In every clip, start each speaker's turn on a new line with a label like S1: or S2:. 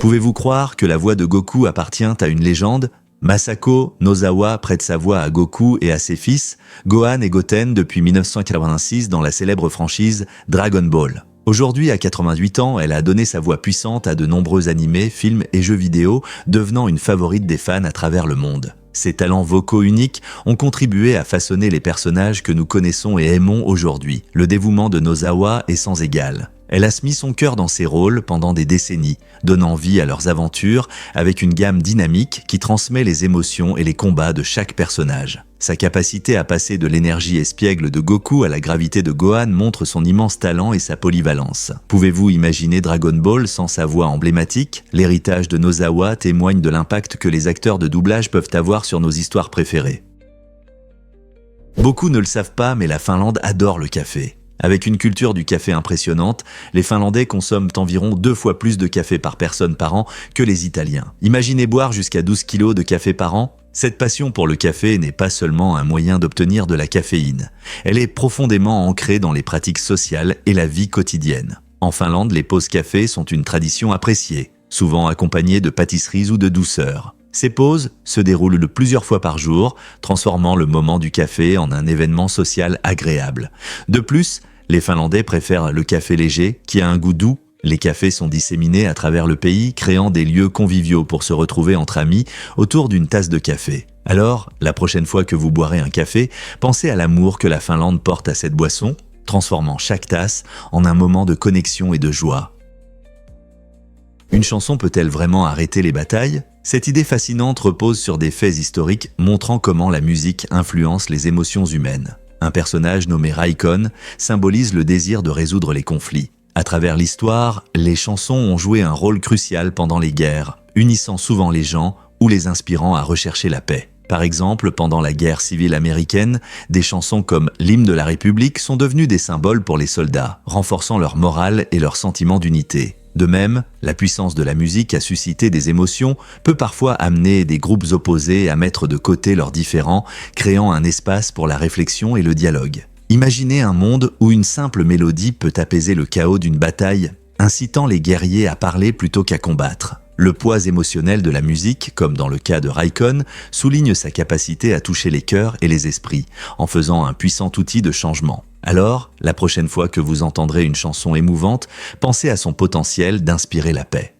S1: Pouvez-vous croire que la voix de Goku appartient à une légende? Masako Nozawa prête sa voix à Goku et à ses fils, Gohan et Goten depuis 1986 dans la célèbre franchise Dragon Ball. Aujourd'hui, à 88 ans, elle a donné sa voix puissante à de nombreux animés, films et jeux vidéo, devenant une favorite des fans à travers le monde. Ses talents vocaux uniques ont contribué à façonner les personnages que nous connaissons et aimons aujourd'hui. Le dévouement de Nozawa est sans égal. Elle a mis son cœur dans ses rôles pendant des décennies, donnant vie à leurs aventures avec une gamme dynamique qui transmet les émotions et les combats de chaque personnage. Sa capacité à passer de l'énergie espiègle de Goku à la gravité de Gohan montre son immense talent et sa polyvalence. Pouvez-vous imaginer Dragon Ball sans sa voix emblématique? L'héritage de Nozawa témoigne de l'impact que les acteurs de doublage peuvent avoir sur nos histoires préférées. Beaucoup ne le savent pas, mais la Finlande adore le café. Avec une culture du café impressionnante, les Finlandais consomment environ 2 fois plus de café par personne par an que les Italiens. Imaginez boire jusqu'à 12 kilos de café par an. Cette passion pour le café n'est pas seulement un moyen d'obtenir de la caféine. Elle est profondément ancrée dans les pratiques sociales et la vie quotidienne. En Finlande, les pauses café sont une tradition appréciée, souvent accompagnées de pâtisseries ou de douceurs. Ces pauses se déroulent plusieurs fois par jour, transformant le moment du café en un événement social agréable. De plus, les Finlandais préfèrent le café léger, qui a un goût doux. Les cafés sont disséminés à travers le pays, créant des lieux conviviaux pour se retrouver entre amis autour d'une tasse de café. Alors, la prochaine fois que vous boirez un café, pensez à l'amour que la Finlande porte à cette boisson, transformant chaque tasse en un moment de connexion et de joie. Une chanson peut-elle vraiment arrêter les batailles? Cette idée fascinante repose sur des faits historiques montrant comment la musique influence les émotions humaines. Un personnage nommé Raikon symbolise le désir de résoudre les conflits. À travers l'histoire, les chansons ont joué un rôle crucial pendant les guerres, unissant souvent les gens ou les inspirant à rechercher la paix. Par exemple, pendant la guerre civile américaine, des chansons comme l'hymne de la République sont devenues des symboles pour les soldats, renforçant leur morale et leur sentiment d'unité. De même, la puissance de la musique à susciter des émotions peut parfois amener des groupes opposés à mettre de côté leurs différends, créant un espace pour la réflexion et le dialogue. Imaginez un monde où une simple mélodie peut apaiser le chaos d'une bataille, incitant les guerriers à parler plutôt qu'à combattre. Le poids émotionnel de la musique, comme dans le cas de Raikon, souligne sa capacité à toucher les cœurs et les esprits, en faisant un puissant outil de changement. Alors, la prochaine fois que vous entendrez une chanson émouvante, pensez à son potentiel d'inspirer la paix.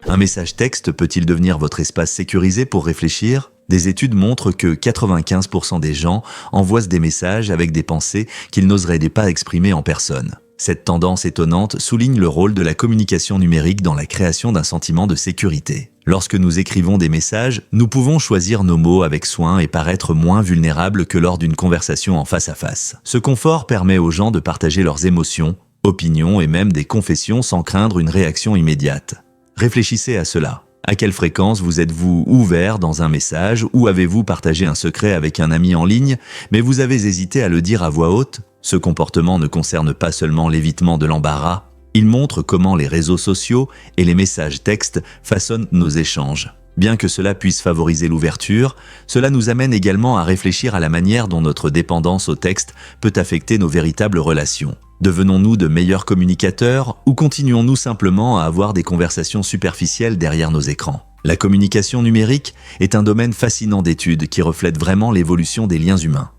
S1: Un message texte peut-il devenir votre espace sécurisé pour réfléchir? Des études montrent que 95% des gens envoient des messages avec des pensées qu'ils n'oseraient pas exprimer en personne. Cette tendance étonnante souligne le rôle de la communication numérique dans la création d'un sentiment de sécurité. Lorsque nous écrivons des messages, nous pouvons choisir nos mots avec soin et paraître moins vulnérables que lors d'une conversation en face à face. Ce confort permet aux gens de partager leurs émotions, opinions et même des confessions sans craindre une réaction immédiate. Réfléchissez à cela. À quelle fréquence vous êtes-vous ouvert dans un message ou avez-vous partagé un secret avec un ami en ligne, mais vous avez hésité à le dire à voix haute? Ce comportement ne concerne pas seulement l'évitement de l'embarras, il montre comment les réseaux sociaux et les messages textes façonnent nos échanges. Bien que cela puisse favoriser l'ouverture, cela nous amène également à réfléchir à la manière dont notre dépendance au texte peut affecter nos véritables relations. Devenons-nous de meilleurs communicateurs ou continuons-nous simplement à avoir des conversations superficielles derrière nos écrans? La communication numérique est un domaine fascinant d'études qui reflète vraiment l'évolution des liens humains.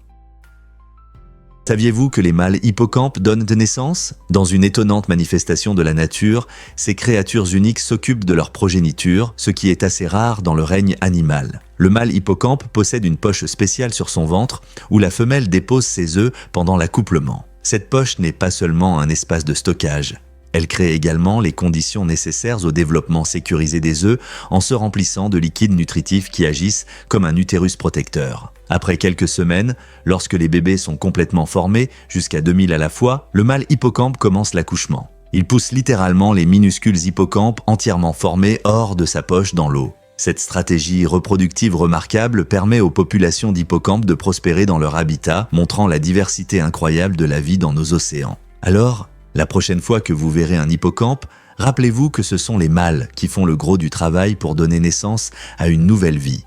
S1: Saviez-vous que les mâles hippocampes donnent de naissance? Dans une étonnante manifestation de la nature, ces créatures uniques s'occupent de leur progéniture, ce qui est assez rare dans le règne animal. Le mâle hippocampe possède une poche spéciale sur son ventre où la femelle dépose ses œufs pendant l'accouplement. Cette poche n'est pas seulement un espace de stockage. Elle crée également les conditions nécessaires au développement sécurisé des œufs en se remplissant de liquides nutritifs qui agissent comme un utérus protecteur. Après quelques semaines, lorsque les bébés sont complètement formés, jusqu'à 2000 à la fois, le mâle hippocampe commence l'accouchement. Il pousse littéralement les minuscules hippocampes entièrement formés hors de sa poche dans l'eau. Cette stratégie reproductive remarquable permet aux populations d'hippocampes de prospérer dans leur habitat, montrant la diversité incroyable de la vie dans nos océans. Alors, la prochaine fois que vous verrez un hippocampe, rappelez-vous que ce sont les mâles qui font le gros du travail pour donner naissance à une nouvelle vie.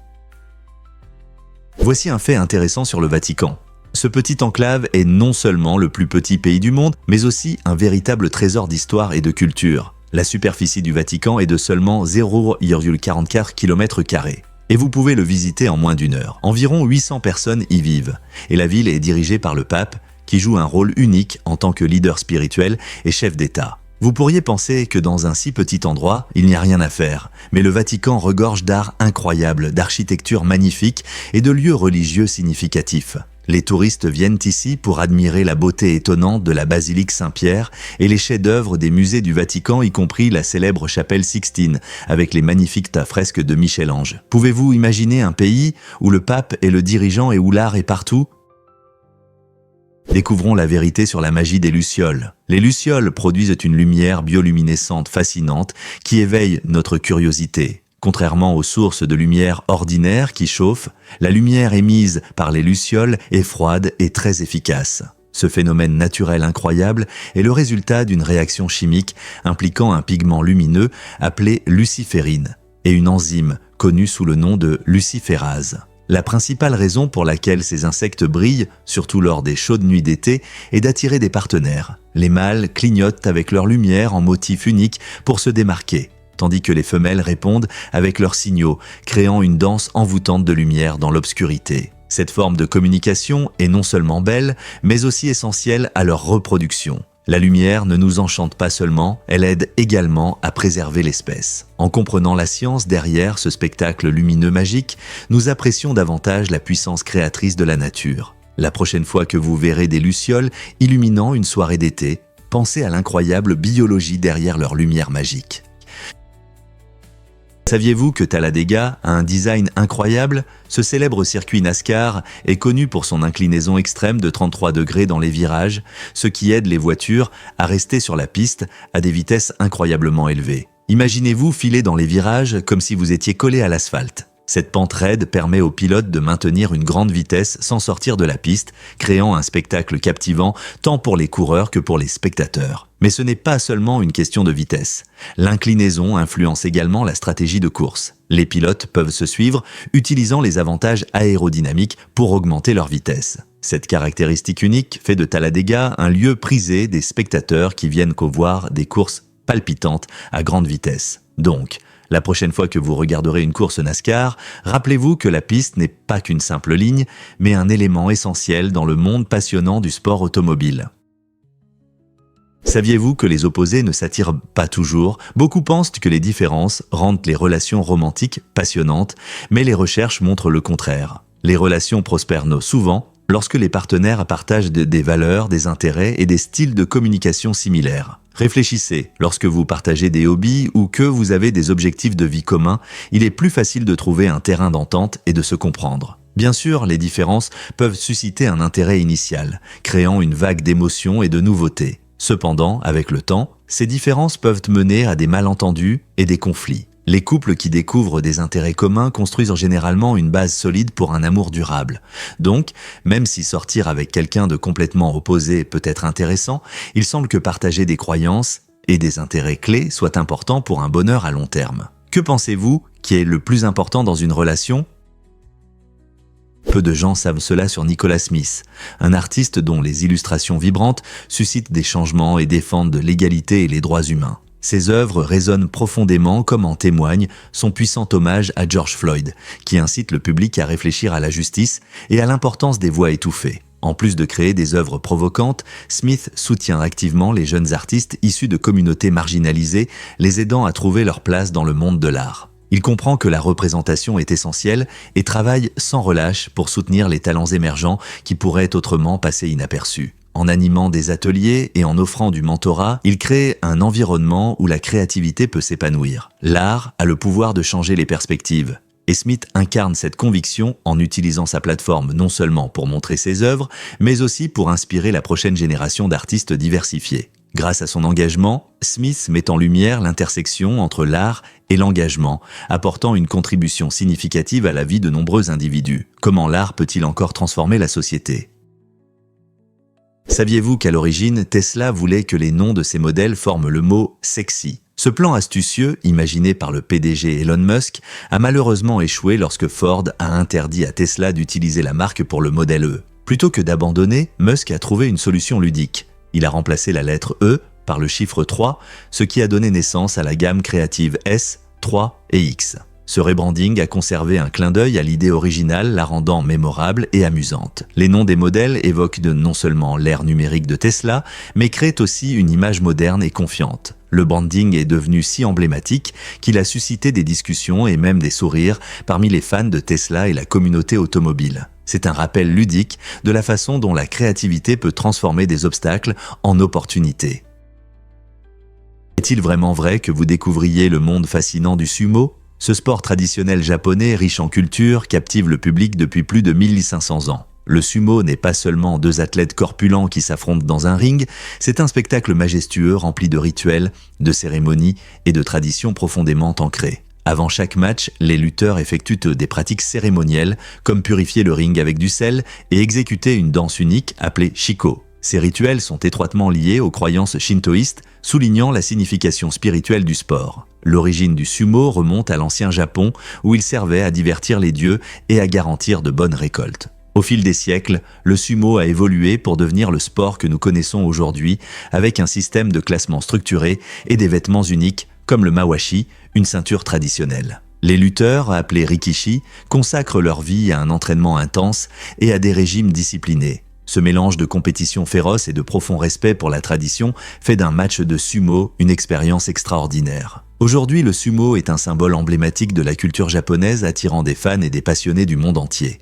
S1: Voici un fait intéressant sur le Vatican. Ce petit enclave est non seulement le plus petit pays du monde, mais aussi un véritable trésor d'histoire et de culture. La superficie du Vatican est de seulement 0,44 km². Et vous pouvez le visiter en moins d'1 heure. Environ 800 personnes y vivent. Et la ville est dirigée par le pape, qui joue un rôle unique en tant que leader spirituel et chef d'État. Vous pourriez penser que dans un si petit endroit, il n'y a rien à faire, mais le Vatican regorge d'art incroyable, d'architecture magnifique et de lieux religieux significatifs. Les touristes viennent ici pour admirer la beauté étonnante de la basilique Saint-Pierre et les chefs-d'œuvre des musées du Vatican, y compris la célèbre chapelle Sixtine, avec les magnifiques fresques de Michel-Ange. Pouvez-vous imaginer un pays où le pape est le dirigeant et où l'art est partout ? Découvrons la vérité sur la magie des lucioles. Les lucioles produisent une lumière bioluminescente fascinante qui éveille notre curiosité. Contrairement aux sources de lumière ordinaires qui chauffent, la lumière émise par les lucioles est froide et très efficace. Ce phénomène naturel incroyable est le résultat d'une réaction chimique impliquant un pigment lumineux appelé luciférine et une enzyme connue sous le nom de luciférase. La principale raison pour laquelle ces insectes brillent, surtout lors des chaudes nuits d'été, est d'attirer des partenaires. Les mâles clignotent avec leur lumière en motif unique pour se démarquer, tandis que les femelles répondent avec leurs signaux, créant une danse envoûtante de lumière dans l'obscurité. Cette forme de communication est non seulement belle, mais aussi essentielle à leur reproduction. La lumière ne nous enchante pas seulement, elle aide également à préserver l'espèce. En comprenant la science derrière ce spectacle lumineux magique, nous apprécions davantage la puissance créatrice de la nature. La prochaine fois que vous verrez des lucioles illuminant une soirée d'été, pensez à l'incroyable biologie derrière leur lumière magique. Saviez-vous que Talladega a un design incroyable ? Ce célèbre circuit NASCAR est connu pour son inclinaison extrême de 33 degrés dans les virages, ce qui aide les voitures à rester sur la piste à des vitesses incroyablement élevées. Imaginez-vous filer dans les virages comme si vous étiez collé à l'asphalte. Cette pente raide permet aux pilotes de maintenir une grande vitesse sans sortir de la piste, créant un spectacle captivant tant pour les coureurs que pour les spectateurs. Mais ce n'est pas seulement une question de vitesse. L'inclinaison influence également la stratégie de course. Les pilotes peuvent se suivre, utilisant les avantages aérodynamiques pour augmenter leur vitesse. Cette caractéristique unique fait de Talladega un lieu prisé des spectateurs qui viennent voir des courses palpitantes à grande vitesse. Donc, la prochaine fois que vous regarderez une course NASCAR, rappelez-vous que la piste n'est pas qu'une simple ligne, mais un élément essentiel dans le monde passionnant du sport automobile. Saviez-vous que les opposés ne s'attirent pas toujours ? Beaucoup pensent que les différences rendent les relations romantiques passionnantes, mais les recherches montrent le contraire. Les relations prospèrent souvent lorsque les partenaires partagent des valeurs, des intérêts et des styles de communication similaires. Réfléchissez, lorsque vous partagez des hobbies ou que vous avez des objectifs de vie communs, il est plus facile de trouver un terrain d'entente et de se comprendre. Bien sûr, les différences peuvent susciter un intérêt initial, créant une vague d'émotions et de nouveautés. Cependant, avec le temps, ces différences peuvent mener à des malentendus et des conflits. Les couples qui découvrent des intérêts communs construisent généralement une base solide pour un amour durable. Donc, même si sortir avec quelqu'un de complètement opposé peut être intéressant, il semble que partager des croyances et des intérêts clés soit important pour un bonheur à long terme. Que pensez-vous qui est le plus important dans une relation ? Peu de gens savent cela sur Nicholas Smith, un artiste dont les illustrations vibrantes suscitent des changements et défendent l'égalité et les droits humains. Ses œuvres résonnent profondément comme en témoigne son puissant hommage à George Floyd, qui incite le public à réfléchir à la justice et à l'importance des voix étouffées. En plus de créer des œuvres provocantes, Smith soutient activement les jeunes artistes issus de communautés marginalisées, les aidant à trouver leur place dans le monde de l'art. Il comprend que la représentation est essentielle et travaille sans relâche pour soutenir les talents émergents qui pourraient autrement passer inaperçus. En animant des ateliers et en offrant du mentorat, il crée un environnement où la créativité peut s'épanouir. L'art a le pouvoir de changer les perspectives. Et Smith incarne cette conviction en utilisant sa plateforme non seulement pour montrer ses œuvres, mais aussi pour inspirer la prochaine génération d'artistes diversifiés. Grâce à son engagement, Smith met en lumière l'intersection entre l'art et l'engagement, apportant une contribution significative à la vie de nombreux individus. Comment l'art peut-il encore transformer la société ? Saviez-vous qu'à l'origine, Tesla voulait que les noms de ses modèles forment le mot « sexy ». Ce plan astucieux, imaginé par le PDG Elon Musk, a malheureusement échoué lorsque Ford a interdit à Tesla d'utiliser la marque pour le modèle E. Plutôt que d'abandonner, Musk a trouvé une solution ludique. Il a remplacé la lettre E par le chiffre 3, ce qui a donné naissance à la gamme créative S, 3 et X. Ce rebranding a conservé un clin d'œil à l'idée originale, la rendant mémorable et amusante. Les noms des modèles évoquent non seulement l'ère numérique de Tesla, mais créent aussi une image moderne et confiante. Le branding est devenu si emblématique qu'il a suscité des discussions et même des sourires parmi les fans de Tesla et la communauté automobile. C'est un rappel ludique de la façon dont la créativité peut transformer des obstacles en opportunités. Est-il vraiment vrai que vous découvriez le monde fascinant du sumo ? Ce sport traditionnel japonais, riche en culture, captive le public depuis plus de 1500 ans. Le sumo n'est pas seulement deux athlètes corpulents qui s'affrontent dans un ring, c'est un spectacle majestueux rempli de rituels, de cérémonies et de traditions profondément ancrées. Avant chaque match, les lutteurs effectuent des pratiques cérémonielles, comme purifier le ring avec du sel et exécuter une danse unique appelée shiko. Ces rituels sont étroitement liés aux croyances shintoïstes, soulignant la signification spirituelle du sport. L'origine du sumo remonte à l'ancien Japon, où il servait à divertir les dieux et à garantir de bonnes récoltes. Au fil des siècles, le sumo a évolué pour devenir le sport que nous connaissons aujourd'hui, avec un système de classement structuré et des vêtements uniques, comme le mawashi, une ceinture traditionnelle. Les lutteurs, appelés rikishi, consacrent leur vie à un entraînement intense et à des régimes disciplinés. Ce mélange de compétition féroce et de profond respect pour la tradition fait d'un match de sumo une expérience extraordinaire. Aujourd'hui, le sumo est un symbole emblématique de la culture japonaise attirant des fans et des passionnés du monde entier.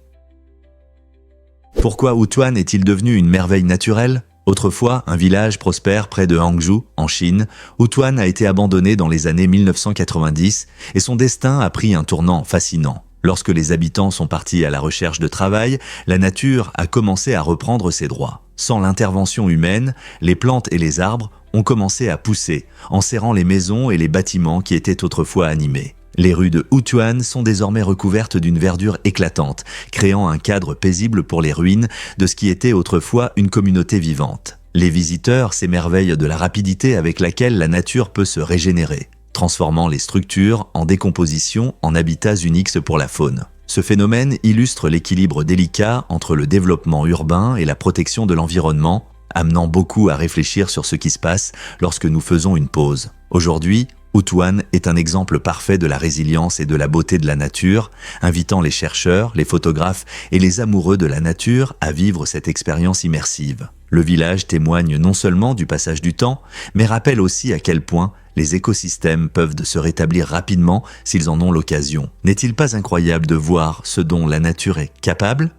S1: Pourquoi Wutuan est-il devenu une merveille naturelle ? Autrefois, un village prospère près de Hangzhou, en Chine, Wutuan a été abandonné dans les années 1990 et son destin a pris un tournant fascinant. Lorsque les habitants sont partis à la recherche de travail, la nature a commencé à reprendre ses droits. Sans l'intervention humaine, les plantes et les arbres ont commencé à pousser, enserrant les maisons et les bâtiments qui étaient autrefois animés. Les rues de Wutuan sont désormais recouvertes d'une verdure éclatante, créant un cadre paisible pour les ruines de ce qui était autrefois une communauté vivante. Les visiteurs s'émerveillent de la rapidité avec laquelle la nature peut se régénérer, transformant les structures en décomposition en habitats uniques pour la faune. Ce phénomène illustre l'équilibre délicat entre le développement urbain et la protection de l'environnement, amenant beaucoup à réfléchir sur ce qui se passe lorsque nous faisons une pause. Aujourd'hui, Wutuan est un exemple parfait de la résilience et de la beauté de la nature, invitant les chercheurs, les photographes et les amoureux de la nature à vivre cette expérience immersive. Le village témoigne non seulement du passage du temps, mais rappelle aussi à quel point les écosystèmes peuvent se rétablir rapidement s'ils en ont l'occasion. N'est-il pas incroyable de voir ce dont la nature est capable ?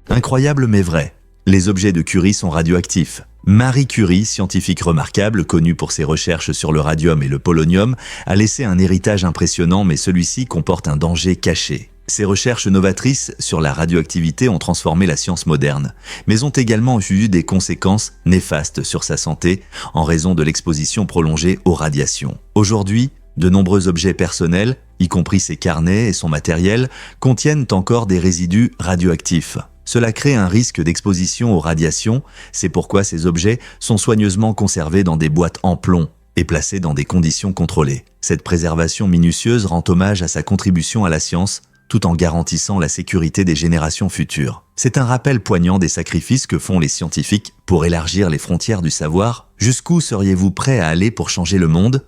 S1: Incroyable mais vrai. Les objets de Curie sont radioactifs. Marie Curie, scientifique remarquable, connue pour ses recherches sur le radium et le polonium, a laissé un héritage impressionnant, mais celui-ci comporte un danger caché. Ses recherches novatrices sur la radioactivité ont transformé la science moderne, mais ont également eu des conséquences néfastes sur sa santé en raison de l'exposition prolongée aux radiations. Aujourd'hui, de nombreux objets personnels, y compris ses carnets et son matériel, contiennent encore des résidus radioactifs. Cela crée un risque d'exposition aux radiations, c'est pourquoi ces objets sont soigneusement conservés dans des boîtes en plomb et placés dans des conditions contrôlées. Cette préservation minutieuse rend hommage à sa contribution à la science, tout en garantissant la sécurité des générations futures. C'est un rappel poignant des sacrifices que font les scientifiques pour élargir les frontières du savoir. Jusqu'où seriez-vous prêt à aller pour changer le monde ?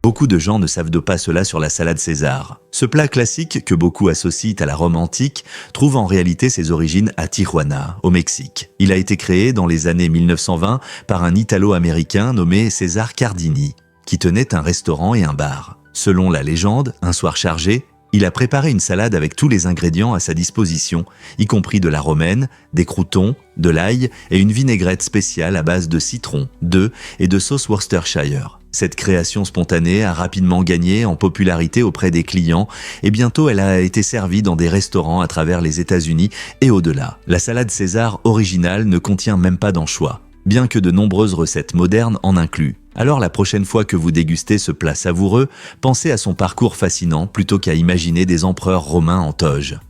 S1: Beaucoup de gens ne savent pas cela sur la salade César. Ce plat classique que beaucoup associent à la Rome antique trouve en réalité ses origines à Tijuana, au Mexique. Il a été créé dans les années 1920 par un Italo-américain nommé César Cardini, qui tenait un restaurant et un bar. Selon la légende, un soir chargé, il a préparé une salade avec tous les ingrédients à sa disposition, y compris de la romaine, des croûtons, de l'ail et une vinaigrette spéciale à base de citron, d'œufs et de sauce Worcestershire. Cette création spontanée a rapidement gagné en popularité auprès des clients et bientôt elle a été servie dans des restaurants à travers les États-Unis et au-delà. La salade César originale ne contient même pas d'anchois, bien que de nombreuses recettes modernes en incluent. Alors la prochaine fois que vous dégustez ce plat savoureux, pensez à son parcours fascinant plutôt qu'à imaginer des empereurs romains en toge.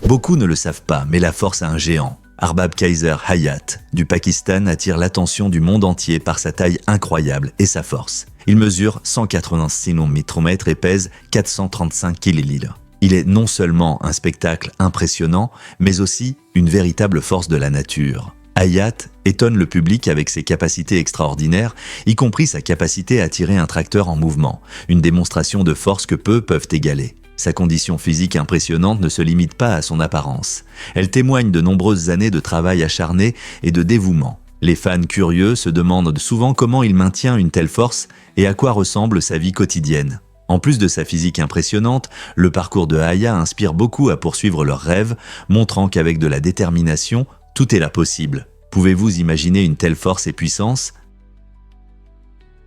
S1: Beaucoup ne le savent pas, mais la force a un géant. Arbab Kaiser Hayat, du Pakistan, attire l'attention du monde entier par sa taille incroyable et sa force. Il mesure 186 micromètres et pèse 435 kl. Il est non seulement un spectacle impressionnant, mais aussi une véritable force de la nature. Hayat étonne le public avec ses capacités extraordinaires, y compris sa capacité à tirer un tracteur en mouvement, une démonstration de force que peu peuvent égaler. Sa condition physique impressionnante ne se limite pas à son apparence. Elle témoigne de nombreuses années de travail acharné et de dévouement. Les fans curieux se demandent souvent comment il maintient une telle force et à quoi ressemble sa vie quotidienne. En plus de sa physique impressionnante, le parcours de Haya inspire beaucoup à poursuivre leurs rêves, montrant qu'avec de la détermination, tout est là possible. Pouvez-vous imaginer une telle force et puissance ?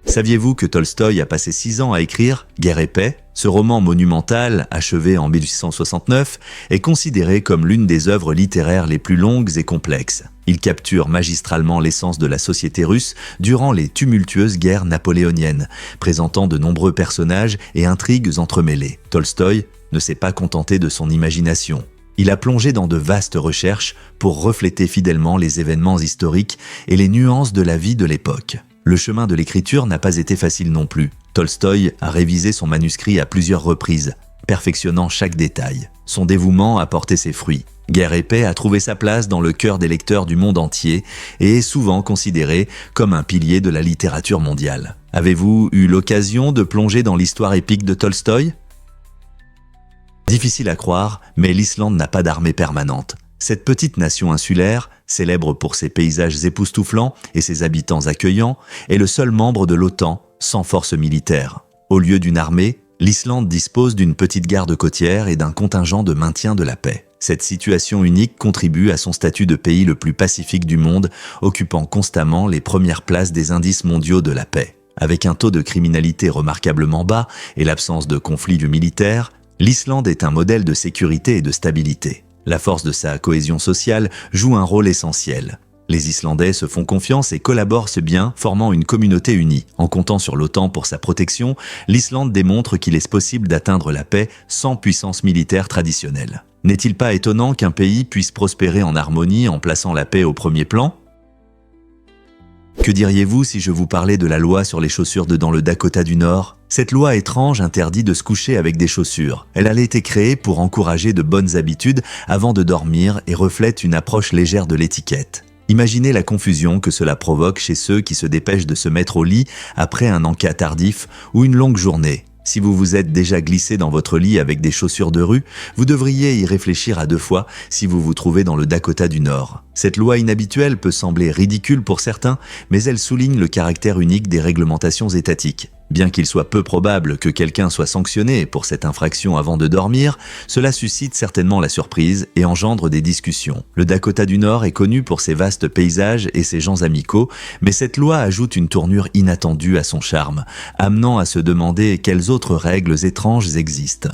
S1: Saviez-vous que Tolstoï a passé 6 ans à écrire Guerre et paix ? Ce roman monumental, achevé en 1869, est considéré comme l'une des œuvres littéraires les plus longues et complexes. Il capture magistralement l'essence de la société russe durant les tumultueuses guerres napoléoniennes, présentant de nombreux personnages et intrigues entremêlées. Tolstoï ne s'est pas contenté de son imagination. Il a plongé dans de vastes recherches pour refléter fidèlement les événements historiques et les nuances de la vie de l'époque. Le chemin de l'écriture n'a pas été facile non plus. Tolstoï a révisé son manuscrit à plusieurs reprises, perfectionnant chaque détail. Son dévouement a porté ses fruits. Guerre et paix a trouvé sa place dans le cœur des lecteurs du monde entier et est souvent considéré comme un pilier de la littérature mondiale. Avez-vous eu l'occasion de plonger dans l'histoire épique de Tolstoï ? Difficile à croire, mais l'Islande n'a pas d'armée permanente. Cette petite nation insulaire, célèbre pour ses paysages époustouflants et ses habitants accueillants, est le seul membre de l'OTAN sans force militaire. Au lieu d'une armée, l'Islande dispose d'une petite garde côtière et d'un contingent de maintien de la paix. Cette situation unique contribue à son statut de pays le plus pacifique du monde, occupant constamment les premières places des indices mondiaux de la paix. Avec un taux de criminalité remarquablement bas et l'absence de conflits militaires, l'Islande est un modèle de sécurité et de stabilité. La force de sa cohésion sociale joue un rôle essentiel. Les Islandais se font confiance et collaborent bien, formant une communauté unie. En comptant sur l'OTAN pour sa protection, l'Islande démontre qu'il est possible d'atteindre la paix sans puissance militaire traditionnelle. N'est-il pas étonnant qu'un pays puisse prospérer en harmonie en plaçant la paix au premier plan ? Que diriez-vous si je vous parlais de la loi sur les chaussures dans le Dakota du Nord ? Cette loi étrange interdit de se coucher avec des chaussures. Elle a été créée pour encourager de bonnes habitudes avant de dormir et reflète une approche légère de l'étiquette. Imaginez la confusion que cela provoque chez ceux qui se dépêchent de se mettre au lit après un encas tardif ou une longue journée. Si vous vous êtes déjà glissé dans votre lit avec des chaussures de rue, vous devriez y réfléchir à 2 fois si vous vous trouvez dans le Dakota du Nord. Cette loi inhabituelle peut sembler ridicule pour certains, mais elle souligne le caractère unique des réglementations étatiques. Bien qu'il soit peu probable que quelqu'un soit sanctionné pour cette infraction avant de dormir, cela suscite certainement la surprise et engendre des discussions. Le Dakota du Nord est connu pour ses vastes paysages et ses gens amicaux, mais cette loi ajoute une tournure inattendue à son charme, amenant à se demander quelles autres règles étranges existent.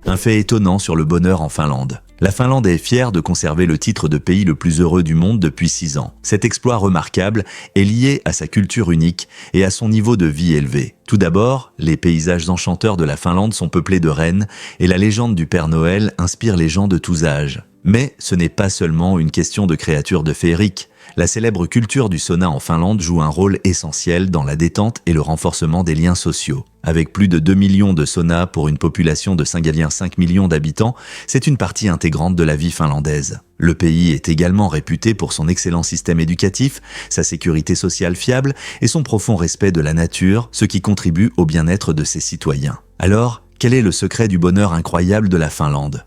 S1: Un fait étonnant sur le bonheur en Finlande. La Finlande est fière de conserver le titre de pays le plus heureux du monde depuis 6 ans. Cet exploit remarquable est lié à sa culture unique et à son niveau de vie élevé. Tout d'abord, les paysages enchanteurs de la Finlande sont peuplés de rennes et la légende du Père Noël inspire les gens de tous âges. Mais ce n'est pas seulement une question de créatures de féerique. La célèbre culture du sauna en Finlande joue un rôle essentiel dans la détente et le renforcement des liens sociaux. Avec plus de 2 millions de saunas pour une population de 5,5 millions d'habitants, c'est une partie intégrante de la vie finlandaise. Le pays est également réputé pour son excellent système éducatif, sa sécurité sociale fiable et son profond respect de la nature, ce qui contribue au bien-être de ses citoyens. Alors, quel est le secret du bonheur incroyable de la Finlande ?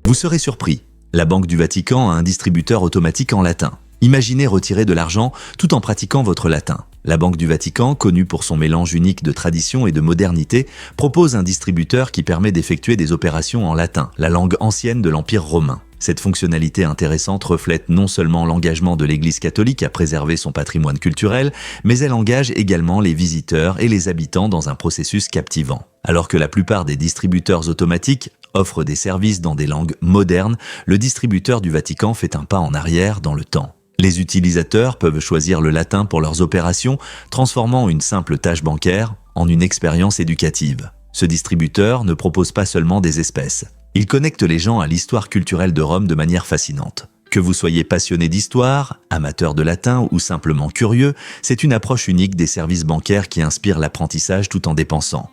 S1: Vous serez surpris. La Banque du Vatican a un distributeur automatique en latin. Imaginez retirer de l'argent tout en pratiquant votre latin. La Banque du Vatican, connue pour son mélange unique de tradition et de modernité, propose un distributeur qui permet d'effectuer des opérations en latin, la langue ancienne de l'Empire romain. Cette fonctionnalité intéressante reflète non seulement l'engagement de l'Église catholique à préserver son patrimoine culturel, mais elle engage également les visiteurs et les habitants dans un processus captivant. Alors que la plupart des distributeurs automatiques offrent des services dans des langues modernes, le distributeur du Vatican fait un pas en arrière dans le temps. Les utilisateurs peuvent choisir le latin pour leurs opérations, transformant une simple tâche bancaire en une expérience éducative. Ce distributeur ne propose pas seulement des espèces. Il connecte les gens à l'histoire culturelle de Rome de manière fascinante. Que vous soyez passionné d'histoire, amateur de latin ou simplement curieux, c'est une approche unique des services bancaires qui inspire l'apprentissage tout en dépensant.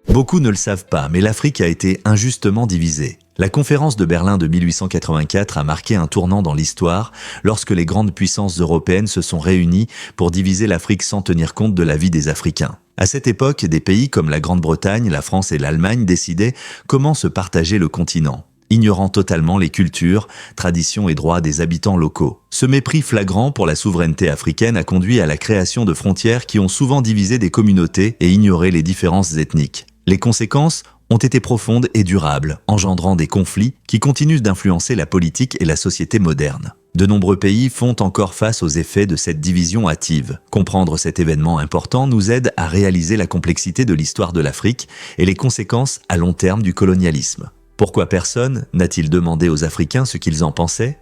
S1: Beaucoup ne le savent pas, mais l'Afrique a été injustement divisée. La conférence de Berlin de 1884 a marqué un tournant dans l'histoire lorsque les grandes puissances européennes se sont réunies pour diviser l'Afrique sans tenir compte de la vie des Africains. À cette époque, des pays comme la Grande-Bretagne, la France et l'Allemagne décidaient comment se partager le continent, ignorant totalement les cultures, traditions et droits des habitants locaux. Ce mépris flagrant pour la souveraineté africaine a conduit à la création de frontières qui ont souvent divisé des communautés et ignoré les différences ethniques. Les conséquences ont été profondes et durables, engendrant des conflits qui continuent d'influencer la politique et la société moderne. De nombreux pays font encore face aux effets de cette division hâtive. Comprendre cet événement important nous aide à réaliser la complexité de l'histoire de l'Afrique et les conséquences à long terme du colonialisme. Pourquoi personne n'a-t-il demandé aux Africains ce qu'ils en pensaient ?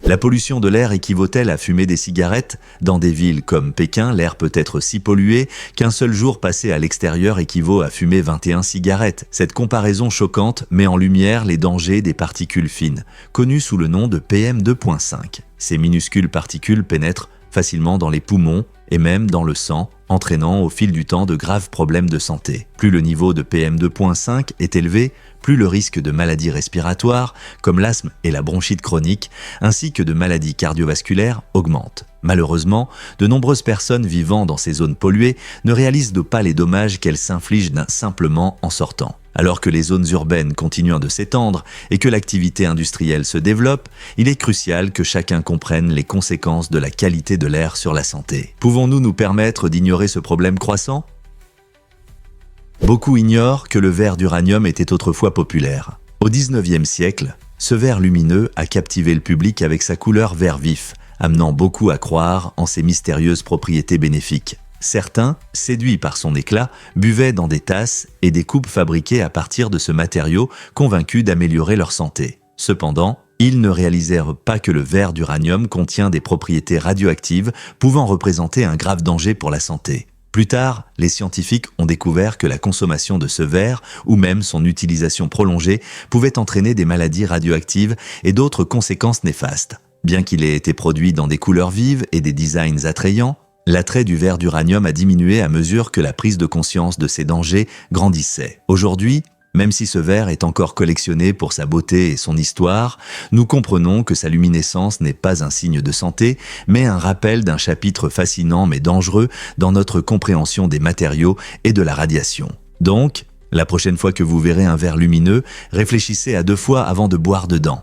S1: La pollution de l'air équivaut-elle à fumer des cigarettes ? Dans des villes comme Pékin, l'air peut être si pollué qu'un seul jour passé à l'extérieur équivaut à fumer 21 cigarettes. Cette comparaison choquante met en lumière les dangers des particules fines, connues sous le nom de PM2.5. Ces minuscules particules pénètrent facilement dans les poumons et même dans le sang, entraînant au fil du temps de graves problèmes de santé. Plus le niveau de PM2.5 est élevé, plus le risque de maladies respiratoires, comme l'asthme et la bronchite chronique, ainsi que de maladies cardiovasculaires, augmente. Malheureusement, de nombreuses personnes vivant dans ces zones polluées ne réalisent pas les dommages qu'elles s'infligent simplement en sortant. Alors que les zones urbaines continuent de s'étendre et que l'activité industrielle se développe, il est crucial que chacun comprenne les conséquences de la qualité de l'air sur la santé. Pouvons-nous nous permettre d'ignorer ce problème croissant ? Beaucoup ignorent que le verre d'uranium était autrefois populaire. Au XIXe siècle, ce verre lumineux a captivé le public avec sa couleur vert vif, amenant beaucoup à croire en ses mystérieuses propriétés bénéfiques. Certains, séduits par son éclat, buvaient dans des tasses et des coupes fabriquées à partir de ce matériau, convaincus d'améliorer leur santé. Cependant, ils ne réalisèrent pas que le verre d'uranium contient des propriétés radioactives pouvant représenter un grave danger pour la santé. Plus tard, les scientifiques ont découvert que la consommation de ce verre, ou même son utilisation prolongée, pouvait entraîner des maladies radioactives et d'autres conséquences néfastes. Bien qu'il ait été produit dans des couleurs vives et des designs attrayants, l'attrait du verre d'uranium a diminué à mesure que la prise de conscience de ces dangers grandissait. Aujourd'hui, même si ce verre est encore collectionné pour sa beauté et son histoire, nous comprenons que sa luminescence n'est pas un signe de santé, mais un rappel d'un chapitre fascinant mais dangereux dans notre compréhension des matériaux et de la radiation. Donc, la prochaine fois que vous verrez un verre lumineux, réfléchissez à 2 fois avant de boire dedans.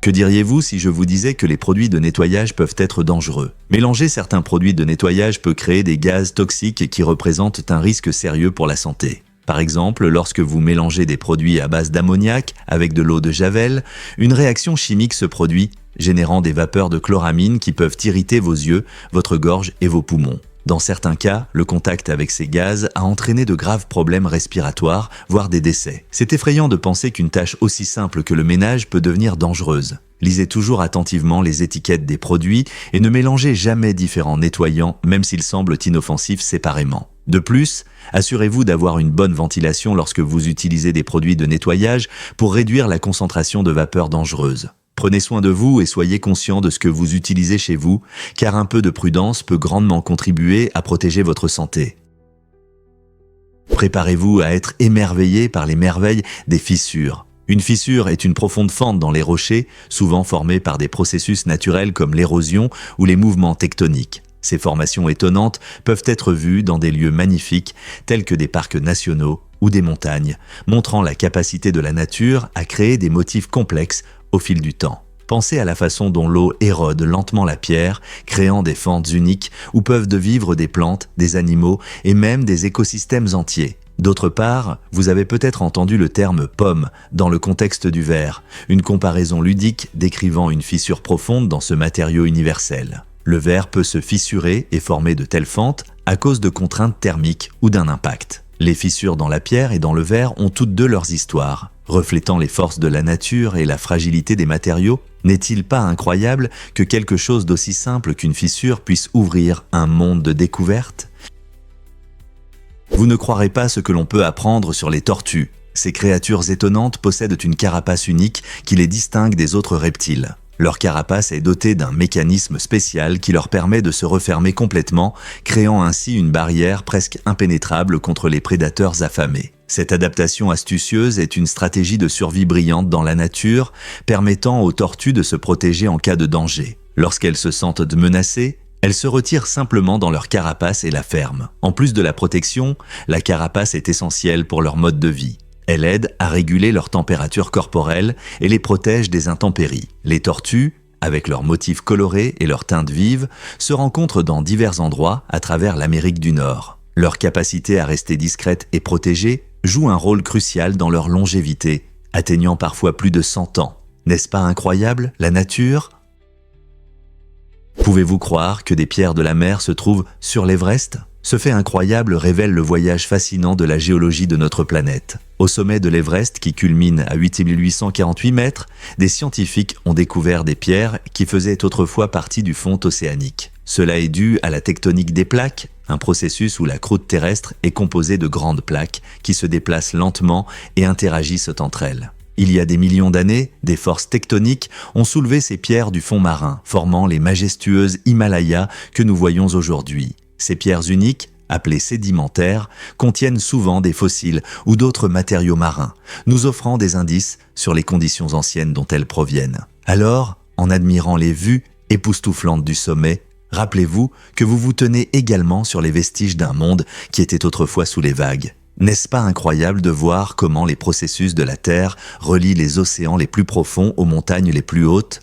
S1: Que diriez-vous si je vous disais que les produits de nettoyage peuvent être dangereux ? Mélanger certains produits de nettoyage peut créer des gaz toxiques qui représentent un risque sérieux pour la santé. Par exemple, lorsque vous mélangez des produits à base d'ammoniac avec de l'eau de javel, une réaction chimique se produit, générant des vapeurs de chloramine qui peuvent irriter vos yeux, votre gorge et vos poumons. Dans certains cas, le contact avec ces gaz a entraîné de graves problèmes respiratoires, voire des décès. C'est effrayant de penser qu'une tâche aussi simple que le ménage peut devenir dangereuse. Lisez toujours attentivement les étiquettes des produits et ne mélangez jamais différents nettoyants, même s'ils semblent inoffensifs séparément. De plus, assurez-vous d'avoir une bonne ventilation lorsque vous utilisez des produits de nettoyage pour réduire la concentration de vapeurs dangereuses. Prenez soin de vous et soyez conscient de ce que vous utilisez chez vous, car un peu de prudence peut grandement contribuer à protéger votre santé. Préparez-vous à être émerveillé par les merveilles des fissures. Une fissure est une profonde fente dans les rochers, souvent formée par des processus naturels comme l'érosion ou les mouvements tectoniques. Ces formations étonnantes peuvent être vues dans des lieux magnifiques tels que des parcs nationaux ou des montagnes, montrant la capacité de la nature à créer des motifs complexes au fil du temps. Pensez à la façon dont l'eau érode lentement la pierre, créant des fentes uniques où peuvent vivre des plantes, des animaux et même des écosystèmes entiers. D'autre part, vous avez peut-être entendu le terme « pomme » dans le contexte du verre, une comparaison ludique décrivant une fissure profonde dans ce matériau universel. Le verre peut se fissurer et former de telles fentes à cause de contraintes thermiques ou d'un impact. Les fissures dans la pierre et dans le verre ont toutes deux leurs histoires. Reflétant les forces de la nature et la fragilité des matériaux, n'est-il pas incroyable que quelque chose d'aussi simple qu'une fissure puisse ouvrir un monde de découvertes ? Vous ne croirez pas ce que l'on peut apprendre sur les tortues. Ces créatures étonnantes possèdent une carapace unique qui les distingue des autres reptiles. Leur carapace est dotée d'un mécanisme spécial qui leur permet de se refermer complètement, créant ainsi une barrière presque impénétrable contre les prédateurs affamés. Cette adaptation astucieuse est une stratégie de survie brillante dans la nature, permettant aux tortues de se protéger en cas de danger. Lorsqu'elles se sentent menacées, elles se retirent simplement dans leur carapace et la ferment. En plus de la protection, la carapace est essentielle pour leur mode de vie. Elle aide à réguler leur température corporelle et les protège des intempéries. Les tortues, avec leurs motifs colorés et leurs teintes vives, se rencontrent dans divers endroits à travers l'Amérique du Nord. Leur capacité à rester discrète et protégée joue un rôle crucial dans leur longévité, atteignant parfois plus de 100 ans. N'est-ce pas incroyable, la nature ? Pouvez-vous croire que des pierres de la mer se trouvent sur l'Everest ? Ce fait incroyable révèle le voyage fascinant de la géologie de notre planète. Au sommet de l'Everest, qui culmine à 8848 mètres, des scientifiques ont découvert des pierres qui faisaient autrefois partie du fond océanique. Cela est dû à la tectonique des plaques, un processus où la croûte terrestre est composée de grandes plaques qui se déplacent lentement et interagissent entre elles. Il y a des millions d'années, des forces tectoniques ont soulevé ces pierres du fond marin, formant les majestueuses Himalayas que nous voyons aujourd'hui. Ces pierres uniques, appelées sédimentaires, contiennent souvent des fossiles ou d'autres matériaux marins, nous offrant des indices sur les conditions anciennes dont elles proviennent. Alors, en admirant les vues époustouflantes du sommet, rappelez-vous que vous vous tenez également sur les vestiges d'un monde qui était autrefois sous les vagues. N'est-ce pas incroyable de voir comment les processus de la Terre relient les océans les plus profonds aux montagnes les plus hautes ?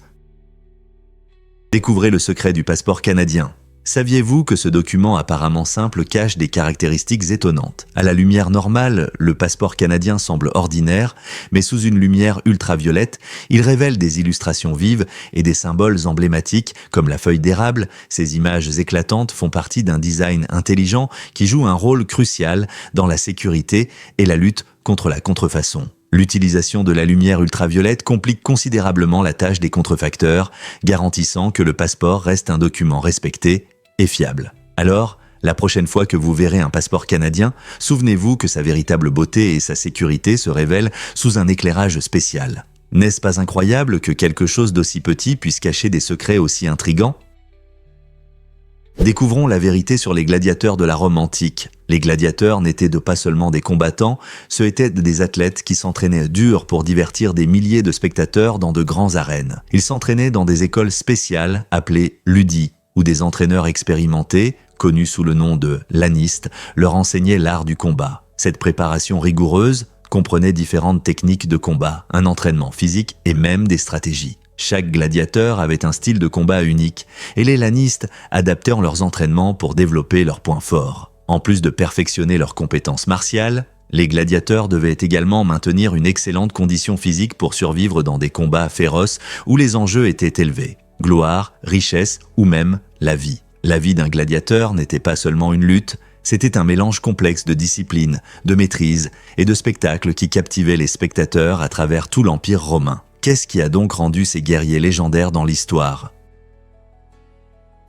S1: Découvrez le secret du passeport canadien. Saviez-vous que ce document apparemment simple cache des caractéristiques étonnantes ? À la lumière normale, le passeport canadien semble ordinaire, mais sous une lumière ultraviolette, il révèle des illustrations vives et des symboles emblématiques comme la feuille d'érable. Ces images éclatantes font partie d'un design intelligent qui joue un rôle crucial dans la sécurité et la lutte contre la contrefaçon. L'utilisation de la lumière ultraviolette complique considérablement la tâche des contrefacteurs, garantissant que le passeport reste un document respecté et fiable. Alors, la prochaine fois que vous verrez un passeport canadien, souvenez-vous que sa véritable beauté et sa sécurité se révèlent sous un éclairage spécial. N'est-ce pas incroyable que quelque chose d'aussi petit puisse cacher des secrets aussi intrigants ? Découvrons la vérité sur les gladiateurs de la Rome antique. Les gladiateurs n'étaient pas seulement des combattants, ce étaient des athlètes qui s'entraînaient dur pour divertir des milliers de spectateurs dans de grands arènes. Ils s'entraînaient dans des écoles spéciales appelées ludis, où des entraîneurs expérimentés, connus sous le nom de lanistes, leur enseignaient l'art du combat. Cette préparation rigoureuse comprenait différentes techniques de combat, un entraînement physique et même des stratégies. Chaque gladiateur avait un style de combat unique, et les lanistes adaptèrent leurs entraînements pour développer leurs points forts. En plus de perfectionner leurs compétences martiales, les gladiateurs devaient également maintenir une excellente condition physique pour survivre dans des combats féroces où les enjeux étaient élevés. Gloire, richesse ou même la vie. La vie d'un gladiateur n'était pas seulement une lutte, c'était un mélange complexe de discipline, de maîtrise et de spectacle qui captivait les spectateurs à travers tout l'Empire romain. Qu'est-ce qui a donc rendu ces guerriers légendaires dans l'histoire ?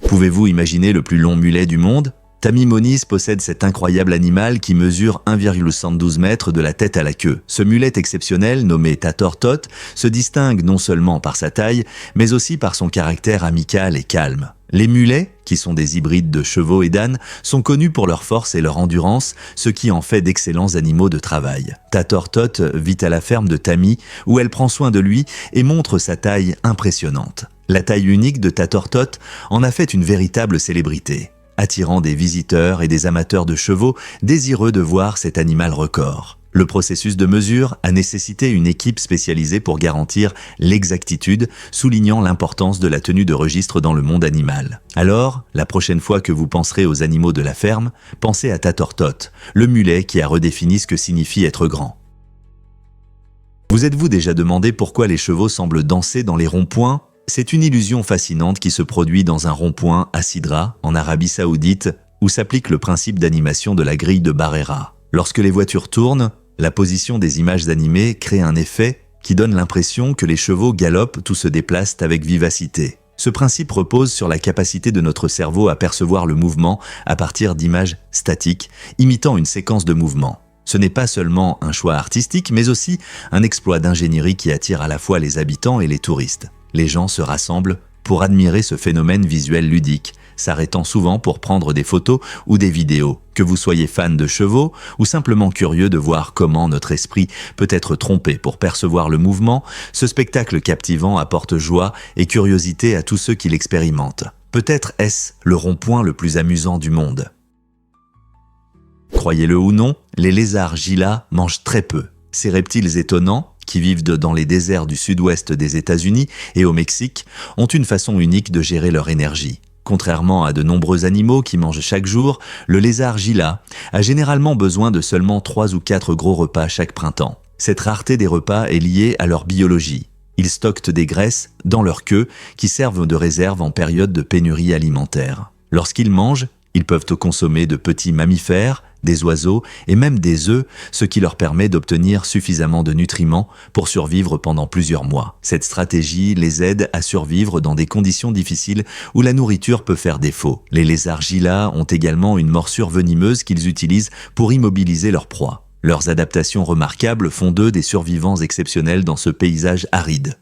S1: Pouvez-vous imaginer le plus long mulet du monde ? Tamimonis possède cet incroyable animal qui mesure 1,72 mètres de la tête à la queue. Ce mulet exceptionnel, nommé Tator Tot, se distingue non seulement par sa taille, mais aussi par son caractère amical et calme. Les mulets, qui sont des hybrides de chevaux et d'ânes, sont connus pour leur force et leur endurance, ce qui en fait d'excellents animaux de travail. Tator Tot vit à la ferme de Tami, où elle prend soin de lui et montre sa taille impressionnante. La taille unique de Tator Tot en a fait une véritable célébrité, attirant des visiteurs et des amateurs de chevaux désireux de voir cet animal record. Le processus de mesure a nécessité une équipe spécialisée pour garantir l'exactitude, soulignant l'importance de la tenue de registre dans le monde animal. Alors, la prochaine fois que vous penserez aux animaux de la ferme, pensez à Tator Tot, le mulet qui a redéfini ce que signifie être grand. Vous êtes-vous déjà demandé pourquoi les chevaux semblent danser dans les ronds-points ? C'est une illusion fascinante qui se produit dans un rond-point à Sidra, en Arabie Saoudite, où s'applique le principe d'animation de la grille de Barrera. Lorsque les voitures tournent, la position des images animées crée un effet qui donne l'impression que les chevaux galopent ou se déplacent avec vivacité. Ce principe repose sur la capacité de notre cerveau à percevoir le mouvement à partir d'images statiques, imitant une séquence de mouvements. Ce n'est pas seulement un choix artistique, mais aussi un exploit d'ingénierie qui attire à la fois les habitants et les touristes. Les gens se rassemblent pour admirer ce phénomène visuel ludique, s'arrêtant souvent pour prendre des photos ou des vidéos. Que vous soyez fan de chevaux ou simplement curieux de voir comment notre esprit peut être trompé pour percevoir le mouvement, ce spectacle captivant apporte joie et curiosité à tous ceux qui l'expérimentent. Peut-être est-ce le rond-point le plus amusant du monde. Croyez-le ou non, les lézards gila mangent très peu. Ces reptiles étonnants, qui vivent dans les déserts du sud-ouest des États-Unis et au Mexique, ont une façon unique de gérer leur énergie. Contrairement à de nombreux animaux qui mangent chaque jour, le lézard gila a généralement besoin de seulement 3 ou 4 gros repas chaque printemps. Cette rareté des repas est liée à leur biologie. Ils stockent des graisses dans leur queue qui servent de réserve en période de pénurie alimentaire. Lorsqu'ils mangent, ils peuvent consommer de petits mammifères, des oiseaux et même des œufs, ce qui leur permet d'obtenir suffisamment de nutriments pour survivre pendant plusieurs mois. Cette stratégie les aide à survivre dans des conditions difficiles où la nourriture peut faire défaut. Les lézards gila ont également une morsure venimeuse qu'ils utilisent pour immobiliser leur proie. Leurs adaptations remarquables font d'eux des survivants exceptionnels dans ce paysage aride.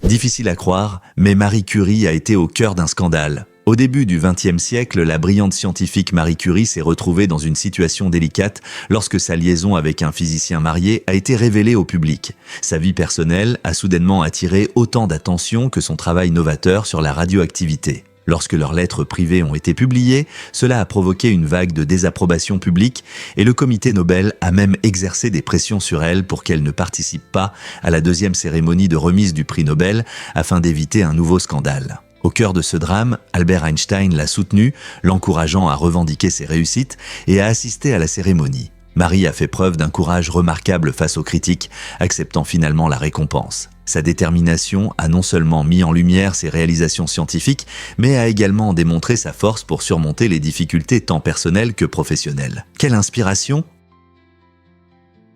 S1: Difficile à croire, mais Marie Curie a été au cœur d'un scandale. Au début du XXe siècle, la brillante scientifique Marie Curie s'est retrouvée dans une situation délicate lorsque sa liaison avec un physicien marié a été révélée au public. Sa vie personnelle a soudainement attiré autant d'attention que son travail novateur sur la radioactivité. Lorsque leurs lettres privées ont été publiées, cela a provoqué une vague de désapprobation publique et le comité Nobel a même exercé des pressions sur elle pour qu'elle ne participe pas à la deuxième cérémonie de remise du prix Nobel afin d'éviter un nouveau scandale. Au cœur de ce drame, Albert Einstein l'a soutenu, l'encourageant à revendiquer ses réussites et à assister à la cérémonie. Marie a fait preuve d'un courage remarquable face aux critiques, acceptant finalement la récompense. Sa détermination a non seulement mis en lumière ses réalisations scientifiques, mais a également démontré sa force pour surmonter les difficultés tant personnelles que professionnelles. Quelle inspiration!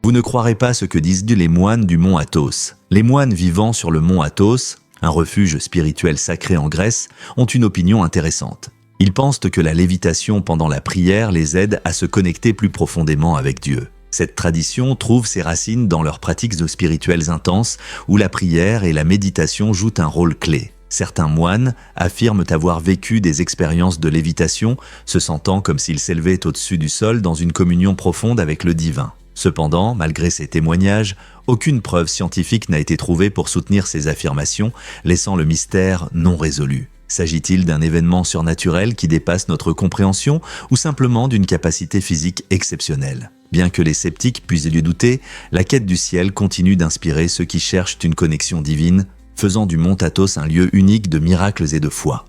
S1: Vous ne croirez pas ce que disent les moines du mont Athos. Les moines vivant sur le mont Athos, un refuge spirituel sacré en Grèce, ont une opinion intéressante. Ils pensent que la lévitation pendant la prière les aide à se connecter plus profondément avec Dieu. Cette tradition trouve ses racines dans leurs pratiques spirituelles intenses, où la prière et la méditation jouent un rôle clé. Certains moines affirment avoir vécu des expériences de lévitation, se sentant comme s'ils s'élevaient au-dessus du sol dans une communion profonde avec le divin. Cependant, malgré ces témoignages, aucune preuve scientifique n'a été trouvée pour soutenir ces affirmations, laissant le mystère non résolu. S'agit-il d'un événement surnaturel qui dépasse notre compréhension ou simplement d'une capacité physique exceptionnelle ? Bien que les sceptiques puissent y douter, la quête du ciel continue d'inspirer ceux qui cherchent une connexion divine, faisant du mont Athos un lieu unique de miracles et de foi.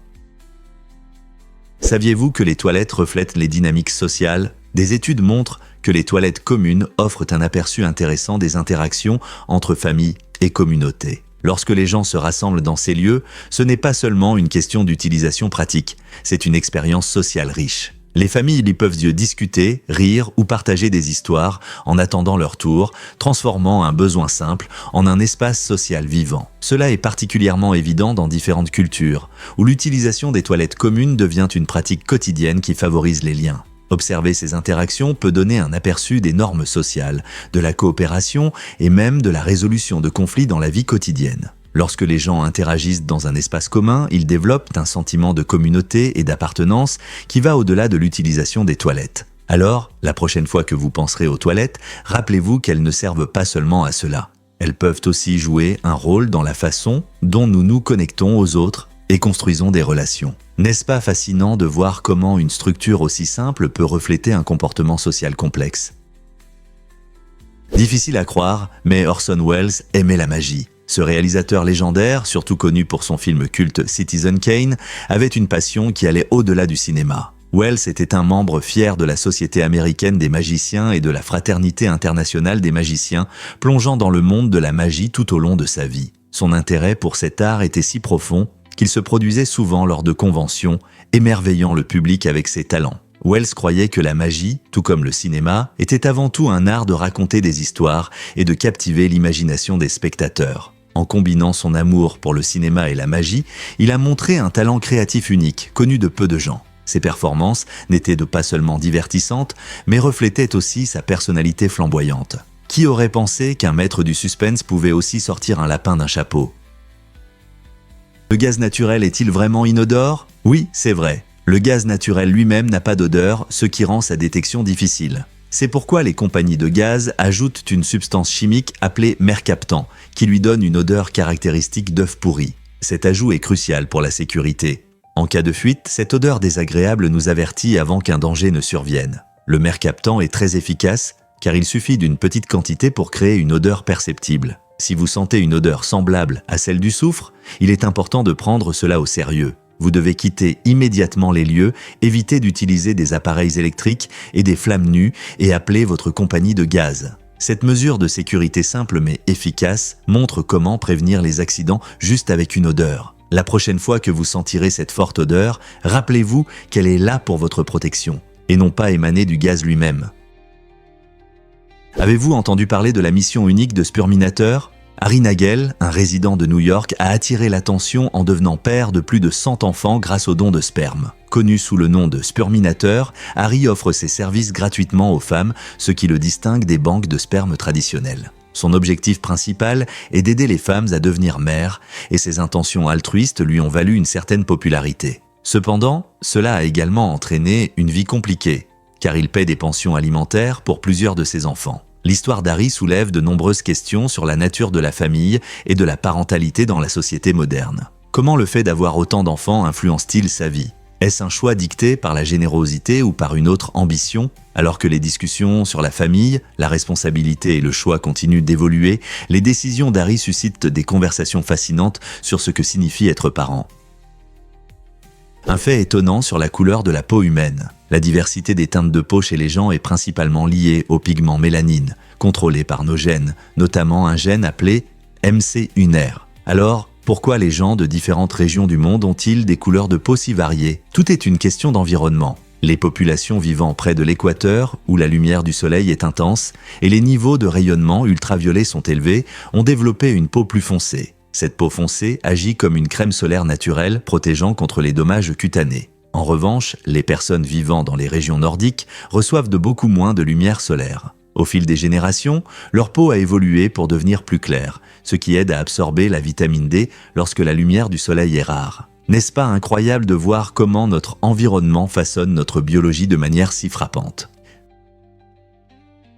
S1: Saviez-vous que les toilettes reflètent les dynamiques sociales ? Des études montrent que les toilettes communes offrent un aperçu intéressant des interactions entre familles et communautés. Lorsque les gens se rassemblent dans ces lieux, ce n'est pas seulement une question d'utilisation pratique, c'est une expérience sociale riche. Les familles y peuvent discuter, rire ou partager des histoires en attendant leur tour, transformant un besoin simple en un espace social vivant. Cela est particulièrement évident dans différentes cultures, où l'utilisation des toilettes communes devient une pratique quotidienne qui favorise les liens. Observer ces interactions peut donner un aperçu des normes sociales, de la coopération et même de la résolution de conflits dans la vie quotidienne. Lorsque les gens interagissent dans un espace commun, ils développent un sentiment de communauté et d'appartenance qui va au-delà de l'utilisation des toilettes. Alors, la prochaine fois que vous penserez aux toilettes, rappelez-vous qu'elles ne servent pas seulement à cela. Elles peuvent aussi jouer un rôle dans la façon dont nous nous connectons aux autres et construisons des relations. N'est-ce pas fascinant de voir comment une structure aussi simple peut refléter un comportement social complexe ? Difficile à croire, mais Orson Welles aimait la magie. Ce réalisateur légendaire, surtout connu pour son film culte Citizen Kane, avait une passion qui allait au-delà du cinéma. Welles était un membre fier de la Société américaine des magiciens et de la Fraternité internationale des magiciens, plongeant dans le monde de la magie tout au long de sa vie. Son intérêt pour cet art était si profond qu'il se produisait souvent lors de conventions, émerveillant le public avec ses talents. Welles croyait que la magie, tout comme le cinéma, était avant tout un art de raconter des histoires et de captiver l'imagination des spectateurs. En combinant son amour pour le cinéma et la magie, il a montré un talent créatif unique, connu de peu de gens. Ses performances n'étaient pas seulement divertissantes, mais reflétaient aussi sa personnalité flamboyante. Qui aurait pensé qu'un maître du suspense pouvait aussi sortir un lapin d'un chapeau ? Le gaz naturel est-il vraiment inodore? Oui, c'est vrai. Le gaz naturel lui-même n'a pas d'odeur, ce qui rend sa détection difficile. C'est pourquoi les compagnies de gaz ajoutent une substance chimique appelée mercaptan, qui lui donne une odeur caractéristique d'œuf pourri. Cet ajout est crucial pour la sécurité. En cas de fuite, cette odeur désagréable nous avertit avant qu'un danger ne survienne. Le mercaptan est très efficace, car il suffit d'une petite quantité pour créer une odeur perceptible. Si vous sentez une odeur semblable à celle du soufre, il est important de prendre cela au sérieux. Vous devez quitter immédiatement les lieux, éviter d'utiliser des appareils électriques et des flammes nues et appeler votre compagnie de gaz. Cette mesure de sécurité simple mais efficace montre comment prévenir les accidents juste avec une odeur. La prochaine fois que vous sentirez cette forte odeur, rappelez-vous qu'elle est là pour votre protection et non pas émaner du gaz lui-même. Avez-vous entendu parler de la mission unique de Sperminateur ? Harry Nagel, un résident de New York, a attiré l'attention en devenant père de plus de 100 enfants grâce au don de sperme. Connu sous le nom de Sperminateur, Harry offre ses services gratuitement aux femmes, ce qui le distingue des banques de sperme traditionnelles. Son objectif principal est d'aider les femmes à devenir mères, et ses intentions altruistes lui ont valu une certaine popularité. Cependant, cela a également entraîné une vie compliquée, car il paie des pensions alimentaires pour plusieurs de ses enfants. L'histoire d'Harry soulève de nombreuses questions sur la nature de la famille et de la parentalité dans la société moderne. Comment le fait d'avoir autant d'enfants influence-t-il sa vie ? Est-ce un choix dicté par la générosité ou par une autre ambition ? Alors que les discussions sur la famille, la responsabilité et le choix continuent d'évoluer, les décisions d'Harry suscitent des conversations fascinantes sur ce que signifie être parent. Un fait étonnant sur la couleur de la peau humaine. La diversité des teintes de peau chez les gens est principalement liée au pigment mélanine, contrôlé par nos gènes, notamment un gène appelé MC1R. Alors, pourquoi les gens de différentes régions du monde ont-ils des couleurs de peau si variées ? Tout est une question d'environnement. Les populations vivant près de l'équateur, où la lumière du soleil est intense, et les niveaux de rayonnement ultraviolet sont élevés, ont développé une peau plus foncée. Cette peau foncée agit comme une crème solaire naturelle protégeant contre les dommages cutanés. En revanche, les personnes vivant dans les régions nordiques reçoivent de beaucoup moins de lumière solaire. Au fil des générations, leur peau a évolué pour devenir plus claire, ce qui aide à absorber la vitamine D lorsque la lumière du soleil est rare. N'est-ce pas incroyable de voir comment notre environnement façonne notre biologie de manière si frappante ?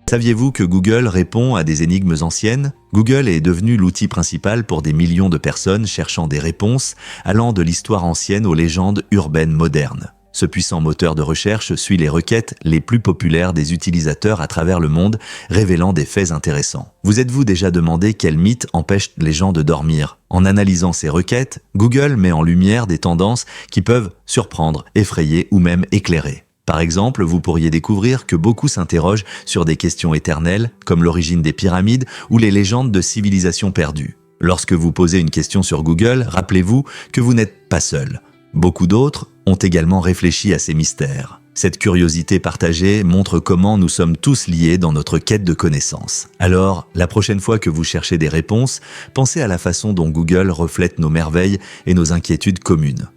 S1: Saviez-vous que Google répond à des énigmes anciennes ? Google est devenu l'outil principal pour des millions de personnes cherchant des réponses allant de l'histoire ancienne aux légendes urbaines modernes. Ce puissant moteur de recherche suit les requêtes les plus populaires des utilisateurs à travers le monde, révélant des faits intéressants. Vous êtes-vous déjà demandé quel mythe empêche les gens de dormir ? En analysant ces requêtes, Google met en lumière des tendances qui peuvent surprendre, effrayer ou même éclairer. Par exemple, vous pourriez découvrir que beaucoup s'interrogent sur des questions éternelles, comme l'origine des pyramides ou les légendes de civilisations perdues. Lorsque vous posez une question sur Google, rappelez-vous que vous n'êtes pas seul. Beaucoup d'autres ont également réfléchi à ces mystères. Cette curiosité partagée montre comment nous sommes tous liés dans notre quête de connaissances. Alors, la prochaine fois que vous cherchez des réponses, pensez à la façon dont Google reflète nos merveilles et nos inquiétudes communes.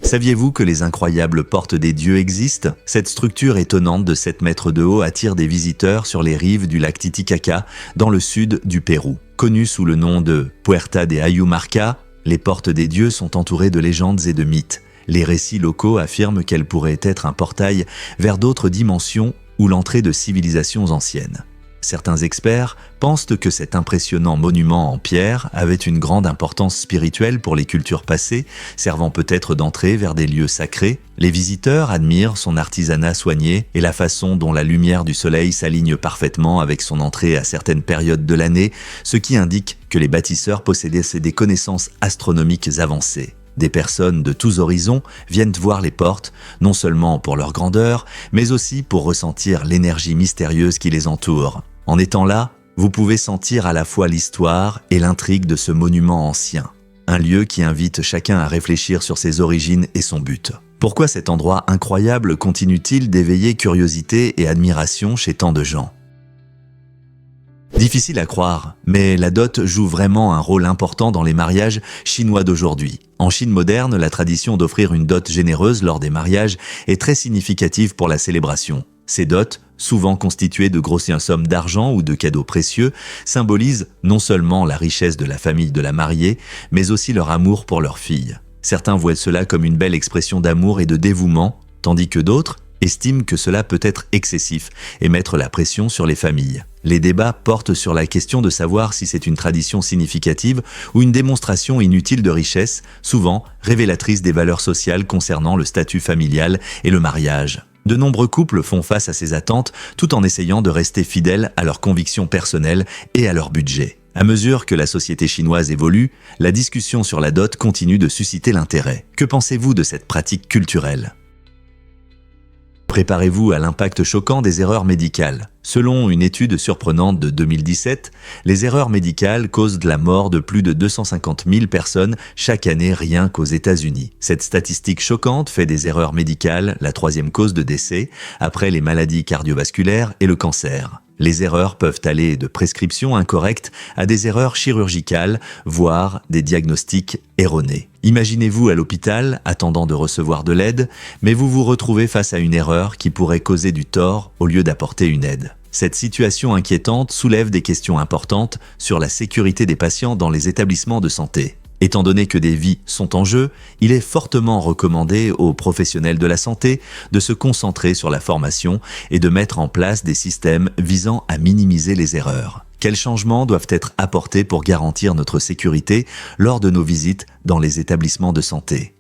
S1: Saviez-vous que les incroyables portes des dieux existent ? Cette structure étonnante de 7 mètres de haut attire des visiteurs sur les rives du lac Titicaca, dans le sud du Pérou. Connues sous le nom de Puerta de Ayumarca, les portes des dieux sont entourées de légendes et de mythes. Les récits locaux affirment qu'elles pourraient être un portail vers d'autres dimensions ou l'entrée de civilisations anciennes. Certains experts pensent que cet impressionnant monument en pierre avait une grande importance spirituelle pour les cultures passées, servant peut-être d'entrée vers des lieux sacrés. Les visiteurs admirent son artisanat soigné et la façon dont la lumière du soleil s'aligne parfaitement avec son entrée à certaines périodes de l'année, ce qui indique que les bâtisseurs possédaient des connaissances astronomiques avancées. Des personnes de tous horizons viennent voir les portes, non seulement pour leur grandeur, mais aussi pour ressentir l'énergie mystérieuse qui les entoure. En étant là, vous pouvez sentir à la fois l'histoire et l'intrigue de ce monument ancien. Un lieu qui invite chacun à réfléchir sur ses origines et son but. Pourquoi cet endroit incroyable continue-t-il d'éveiller curiosité et admiration chez tant de gens ? Difficile à croire, mais la dot joue vraiment un rôle important dans les mariages chinois d'aujourd'hui. En Chine moderne, la tradition d'offrir une dot généreuse lors des mariages est très significative pour la célébration. Ces dots, souvent constituées de grosses sommes d'argent ou de cadeaux précieux, symbolisent non seulement la richesse de la famille de la mariée, mais aussi leur amour pour leur fille. Certains voient cela comme une belle expression d'amour et de dévouement, tandis que d'autres estiment que cela peut être excessif et mettre la pression sur les familles. Les débats portent sur la question de savoir si c'est une tradition significative ou une démonstration inutile de richesse, souvent révélatrice des valeurs sociales concernant le statut familial et le mariage. De nombreux couples font face à ces attentes tout en essayant de rester fidèles à leurs convictions personnelles et à leur budget. À mesure que la société chinoise évolue, la discussion sur la dot continue de susciter l'intérêt. Que pensez-vous de cette pratique culturelle ? Préparez-vous à l'impact choquant des erreurs médicales. Selon une étude surprenante de 2017, les erreurs médicales causent la mort de plus de 250 000 personnes chaque année rien qu'aux États-Unis. Cette statistique choquante fait des erreurs médicales la troisième cause de décès, après les maladies cardiovasculaires et le cancer. Les erreurs peuvent aller de prescriptions incorrectes à des erreurs chirurgicales, voire des diagnostics erronés. Imaginez-vous à l'hôpital, attendant de recevoir de l'aide, mais vous vous retrouvez face à une erreur qui pourrait causer du tort au lieu d'apporter une aide. Cette situation inquiétante soulève des questions importantes sur la sécurité des patients dans les établissements de santé. Étant donné que des vies sont en jeu, il est fortement recommandé aux professionnels de la santé de se concentrer sur la formation et de mettre en place des systèmes visant à minimiser les erreurs. Quels changements doivent être apportés pour garantir notre sécurité lors de nos visites dans les établissements de santé ?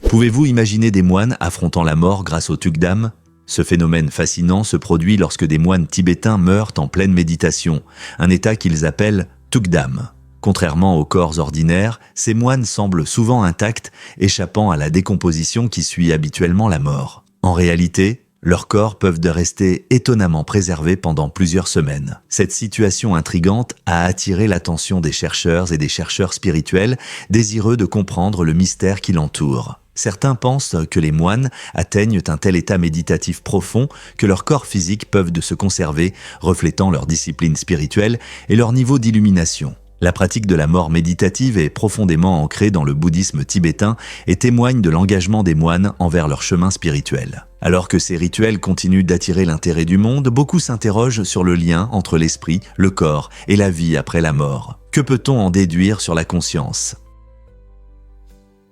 S1: Pouvez-vous imaginer des moines affrontant la mort grâce au Tugdam ? Ce phénomène fascinant se produit lorsque des moines tibétains meurent en pleine méditation, un état qu'ils appellent Tugdam. Contrairement aux corps ordinaires, ces moines semblent souvent intacts, échappant à la décomposition qui suit habituellement la mort. En réalité, leurs corps peuvent rester étonnamment préservés pendant plusieurs semaines. Cette situation intrigante a attiré l'attention des chercheurs et des chercheurs spirituels, désireux de comprendre le mystère qui l'entoure. Certains pensent que les moines atteignent un tel état méditatif profond que leurs corps physiques peuvent se conserver, reflétant leur discipline spirituelle et leur niveau d'illumination. La pratique de la mort méditative est profondément ancrée dans le bouddhisme tibétain et témoigne de l'engagement des moines envers leur chemin spirituel. Alors que ces rituels continuent d'attirer l'intérêt du monde, beaucoup s'interrogent sur le lien entre l'esprit, le corps et la vie après la mort. Que peut-on en déduire sur la conscience ?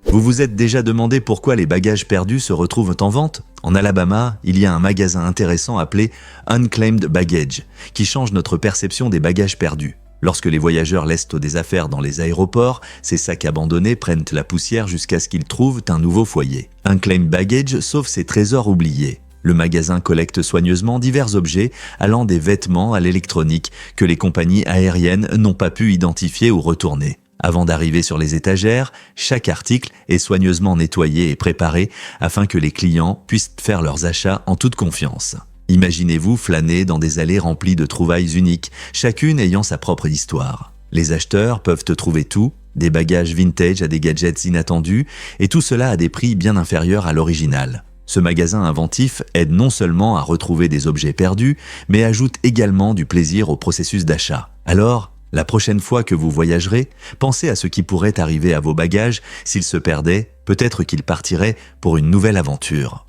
S1: Vous vous êtes déjà demandé pourquoi les bagages perdus se retrouvent en vente ? En Alabama, il y a un magasin intéressant appelé Unclaimed Baggage, qui change notre perception des bagages perdus. Lorsque les voyageurs laissent des affaires dans les aéroports, ces sacs abandonnés prennent la poussière jusqu'à ce qu'ils trouvent un nouveau foyer. Unclaimed Baggage sauve ces trésors oubliés. Le magasin collecte soigneusement divers objets allant des vêtements à l'électronique que les compagnies aériennes n'ont pas pu identifier ou retourner. Avant d'arriver sur les étagères, chaque article est soigneusement nettoyé et préparé afin que les clients puissent faire leurs achats en toute confiance. Imaginez-vous flâner dans des allées remplies de trouvailles uniques, chacune ayant sa propre histoire. Les acheteurs peuvent trouver tout, des bagages vintage à des gadgets inattendus, et tout cela à des prix bien inférieurs à l'original. Ce magasin inventif aide non seulement à retrouver des objets perdus, mais ajoute également du plaisir au processus d'achat. Alors, la prochaine fois que vous voyagerez, pensez à ce qui pourrait arriver à vos bagages s'ils se perdaient, peut-être qu'ils partiraient pour une nouvelle aventure.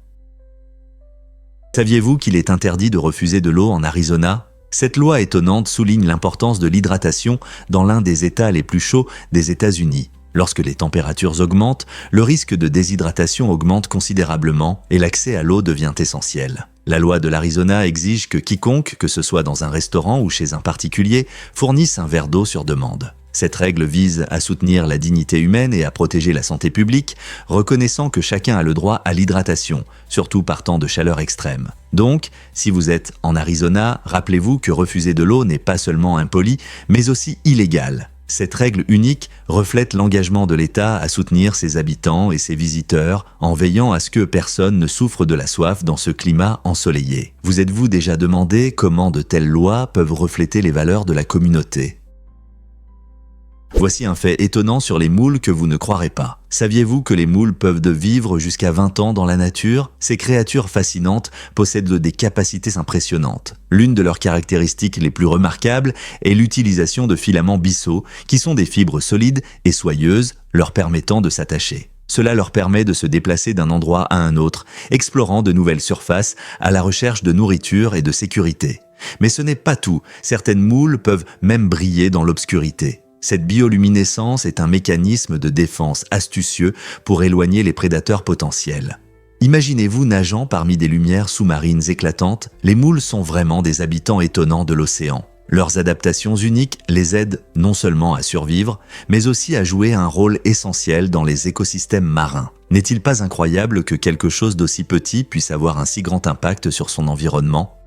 S1: Saviez-vous qu'il est interdit de refuser de l'eau en Arizona ? Cette loi étonnante souligne l'importance de l'hydratation dans l'un des États les plus chauds des États-Unis. Lorsque les températures augmentent, le risque de déshydratation augmente considérablement et l'accès à l'eau devient essentiel. La loi de l'Arizona exige que quiconque, que ce soit dans un restaurant ou chez un particulier, fournisse un verre d'eau sur demande. Cette règle vise à soutenir la dignité humaine et à protéger la santé publique, reconnaissant que chacun a le droit à l'hydratation, surtout par temps de chaleur extrême. Donc, si vous êtes en Arizona, rappelez-vous que refuser de l'eau n'est pas seulement impoli, mais aussi illégal. Cette règle unique reflète l'engagement de l'État à soutenir ses habitants et ses visiteurs en veillant à ce que personne ne souffre de la soif dans ce climat ensoleillé. Vous êtes-vous déjà demandé comment de telles lois peuvent refléter les valeurs de la communauté ? Voici un fait étonnant sur les moules que vous ne croirez pas. Saviez-vous que les moules peuvent vivre jusqu'à 20 ans dans la nature ? Ces créatures fascinantes possèdent des capacités impressionnantes. L'une de leurs caractéristiques les plus remarquables est l'utilisation de filaments bissaux, qui sont des fibres solides et soyeuses, leur permettant de s'attacher. Cela leur permet de se déplacer d'un endroit à un autre, explorant de nouvelles surfaces à la recherche de nourriture et de sécurité. Mais ce n'est pas tout, certaines moules peuvent même briller dans l'obscurité. Cette bioluminescence est un mécanisme de défense astucieux pour éloigner les prédateurs potentiels. Imaginez-vous nageant parmi des lumières sous-marines éclatantes, les moules sont vraiment des habitants étonnants de l'océan. Leurs adaptations uniques les aident non seulement à survivre, mais aussi à jouer un rôle essentiel dans les écosystèmes marins. N'est-il pas incroyable que quelque chose d'aussi petit puisse avoir un si grand impact sur son environnement ?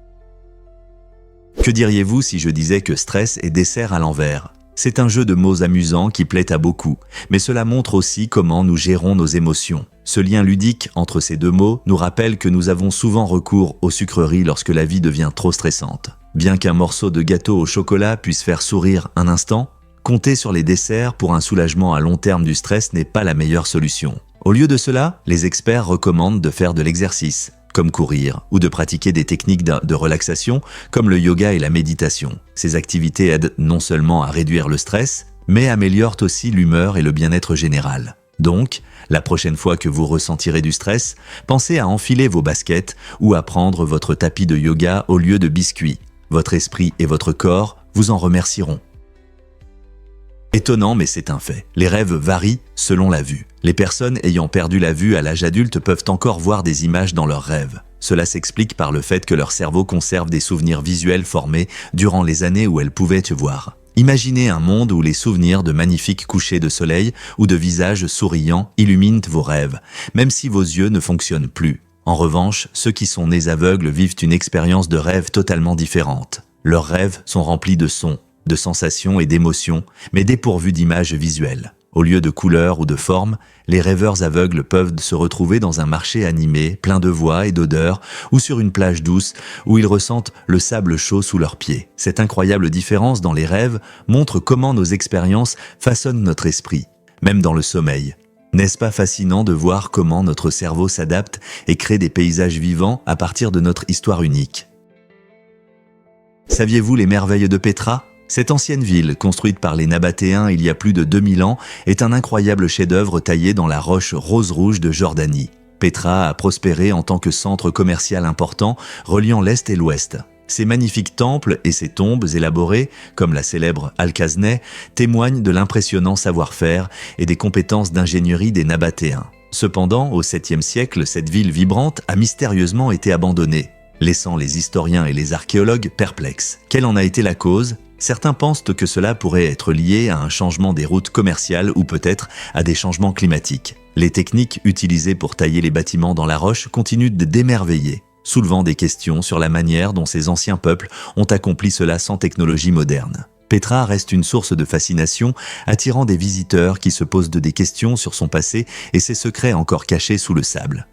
S1: Que diriez-vous si je disais que stress est dessert à l'envers ? C'est un jeu de mots amusant qui plaît à beaucoup, mais cela montre aussi comment nous gérons nos émotions. Ce lien ludique entre ces deux mots nous rappelle que nous avons souvent recours aux sucreries lorsque la vie devient trop stressante. Bien qu'un morceau de gâteau au chocolat puisse faire sourire un instant, compter sur les desserts pour un soulagement à long terme du stress n'est pas la meilleure solution. Au lieu de cela, les experts recommandent de faire de l'exercice, comme courir, ou de pratiquer des techniques de relaxation, comme le yoga et la méditation. Ces activités aident non seulement à réduire le stress, mais améliorent aussi l'humeur et le bien-être général. Donc, la prochaine fois que vous ressentirez du stress, pensez à enfiler vos baskets ou à prendre votre tapis de yoga au lieu de biscuits. Votre esprit et votre corps vous en remercieront. Étonnant, mais c'est un fait. Les rêves varient selon la vue. Les personnes ayant perdu la vue à l'âge adulte peuvent encore voir des images dans leurs rêves. Cela s'explique par le fait que leur cerveau conserve des souvenirs visuels formés durant les années où elles pouvaient te voir. Imaginez un monde où les souvenirs de magnifiques couchers de soleil ou de visages souriants illuminent vos rêves, même si vos yeux ne fonctionnent plus. En revanche, ceux qui sont nés aveugles vivent une expérience de rêve totalement différente. Leurs rêves sont remplis de sons, de sensations et d'émotions, mais dépourvus d'images visuelles. Au lieu de couleurs ou de formes, les rêveurs aveugles peuvent se retrouver dans un marché animé, plein de voix et d'odeurs, ou sur une plage douce où ils ressentent le sable chaud sous leurs pieds. Cette incroyable différence dans les rêves montre comment nos expériences façonnent notre esprit, même dans le sommeil. N'est-ce pas fascinant de voir comment notre cerveau s'adapte et crée des paysages vivants à partir de notre histoire unique ? Saviez-vous les merveilles de Pétra ? Cette ancienne ville, construite par les Nabatéens il y a plus de 2000 ans, est un incroyable chef-d'œuvre taillé dans la roche rose-rouge de Jordanie. Pétra a prospéré en tant que centre commercial important, reliant l'Est et l'Ouest. Ces magnifiques temples et ces tombes élaborées, comme la célèbre Al-Khazneh, témoignent de l'impressionnant savoir-faire et des compétences d'ingénierie des Nabatéens. Cependant, au 7e siècle, cette ville vibrante a mystérieusement été abandonnée, laissant les historiens et les archéologues perplexes. Quelle en a été la cause ? Certains pensent que cela pourrait être lié à un changement des routes commerciales ou peut-être à des changements climatiques. Les techniques utilisées pour tailler les bâtiments dans la roche continuent d'émerveiller, soulevant des questions sur la manière dont ces anciens peuples ont accompli cela sans technologie moderne. Pétra reste une source de fascination, attirant des visiteurs qui se posent des questions sur son passé et ses secrets encore cachés sous le sable.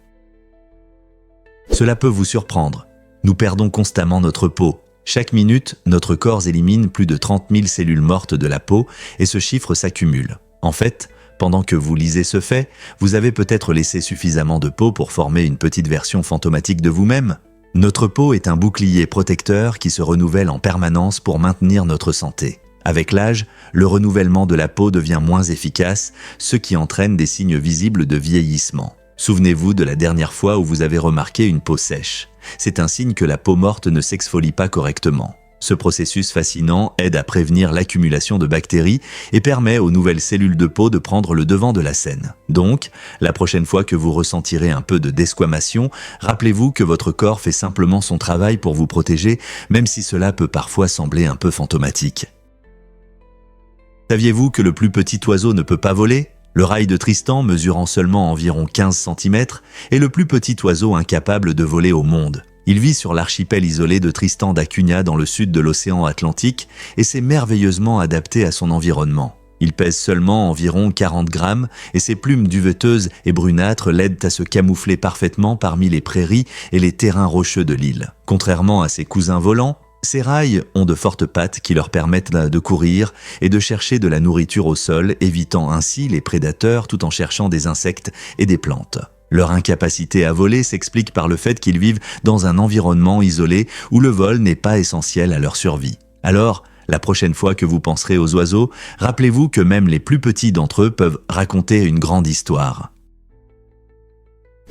S1: Cela peut vous surprendre. Nous perdons constamment notre peau. Chaque minute, notre corps élimine plus de 30 000 cellules mortes de la peau et ce chiffre s'accumule. En fait, pendant que vous lisez ce fait, vous avez peut-être laissé suffisamment de peau pour former une petite version fantomatique de vous-même. Notre peau est un bouclier protecteur qui se renouvelle en permanence pour maintenir notre santé. Avec l'âge, le renouvellement de la peau devient moins efficace, ce qui entraîne des signes visibles de vieillissement. Souvenez-vous de la dernière fois où vous avez remarqué une peau sèche. C'est un signe que la peau morte ne s'exfolie pas correctement. Ce processus fascinant aide à prévenir l'accumulation de bactéries et permet aux nouvelles cellules de peau de prendre le devant de la scène. Donc, la prochaine fois que vous ressentirez un peu de desquamation, rappelez-vous que votre corps fait simplement son travail pour vous protéger, même si cela peut parfois sembler un peu fantomatique. Saviez-vous que le plus petit oiseau ne peut pas voler ? Le rail de Tristan, mesurant seulement environ 15 cm, est le plus petit oiseau incapable de voler au monde. Il vit sur l'archipel isolé de Tristan da Cunha dans le sud de l'océan Atlantique et s'est merveilleusement adapté à son environnement. Il pèse seulement environ 40 grammes et ses plumes duveteuses et brunâtres l'aident à se camoufler parfaitement parmi les prairies et les terrains rocheux de l'île. Contrairement à ses cousins volants, ces rails ont de fortes pattes qui leur permettent de courir et de chercher de la nourriture au sol, évitant ainsi les prédateurs tout en cherchant des insectes et des plantes. Leur incapacité à voler s'explique par le fait qu'ils vivent dans un environnement isolé où le vol n'est pas essentiel à leur survie. Alors, la prochaine fois que vous penserez aux oiseaux, rappelez-vous que même les plus petits d'entre eux peuvent raconter une grande histoire.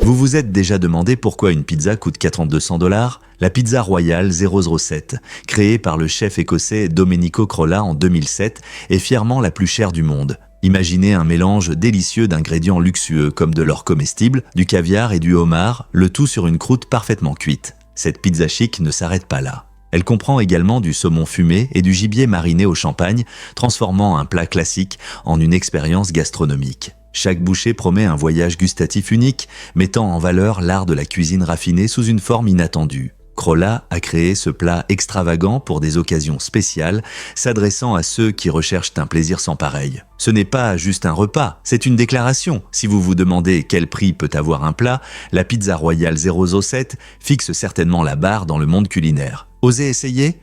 S1: Vous vous êtes déjà demandé pourquoi une pizza coûte 4200 $? La pizza royale 007, créée par le chef écossais Domenico Crolla en 2007, est fièrement la plus chère du monde. Imaginez un mélange délicieux d'ingrédients luxueux comme de l'or comestible, du caviar et du homard, le tout sur une croûte parfaitement cuite. Cette pizza chic ne s'arrête pas là. Elle comprend également du saumon fumé et du gibier mariné au champagne, transformant un plat classique en une expérience gastronomique. Chaque bouchée promet un voyage gustatif unique, mettant en valeur l'art de la cuisine raffinée sous une forme inattendue. Crolla a créé ce plat extravagant pour des occasions spéciales, s'adressant à ceux qui recherchent un plaisir sans pareil. Ce n'est pas juste un repas, c'est une déclaration. Si vous vous demandez quel prix peut avoir un plat, la pizza royale 007 fixe certainement la barre dans le monde culinaire. Osez essayer ?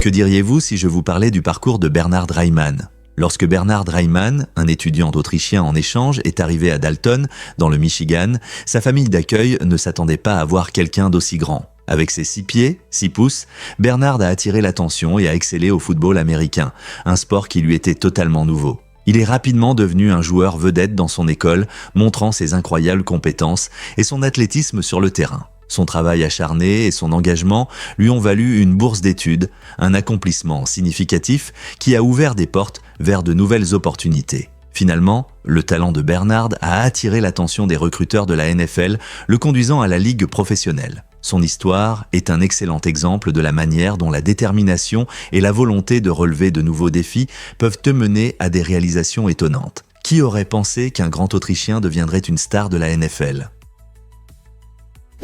S1: Que diriez-vous si je vous parlais du parcours de Bernhard Reimann ? Lorsque Bernhard Reimann, un étudiant autrichien en échange, est arrivé à Dalton, dans le Michigan, sa famille d'accueil ne s'attendait pas à voir quelqu'un d'aussi grand. Avec ses 6 pieds, 6 pouces, Bernhard a attiré l'attention et a excellé au football américain, un sport qui lui était totalement nouveau. Il est rapidement devenu un joueur vedette dans son école, montrant ses incroyables compétences et son athlétisme sur le terrain. Son travail acharné et son engagement lui ont valu une bourse d'études, un accomplissement significatif qui a ouvert des portes vers de nouvelles opportunités. Finalement, le talent de Bernhard a attiré l'attention des recruteurs de la NFL, le conduisant à la ligue professionnelle. Son histoire est un excellent exemple de la manière dont la détermination et la volonté de relever de nouveaux défis peuvent te mener à des réalisations étonnantes. Qui aurait pensé qu'un grand Autrichien deviendrait une star de la NFL ?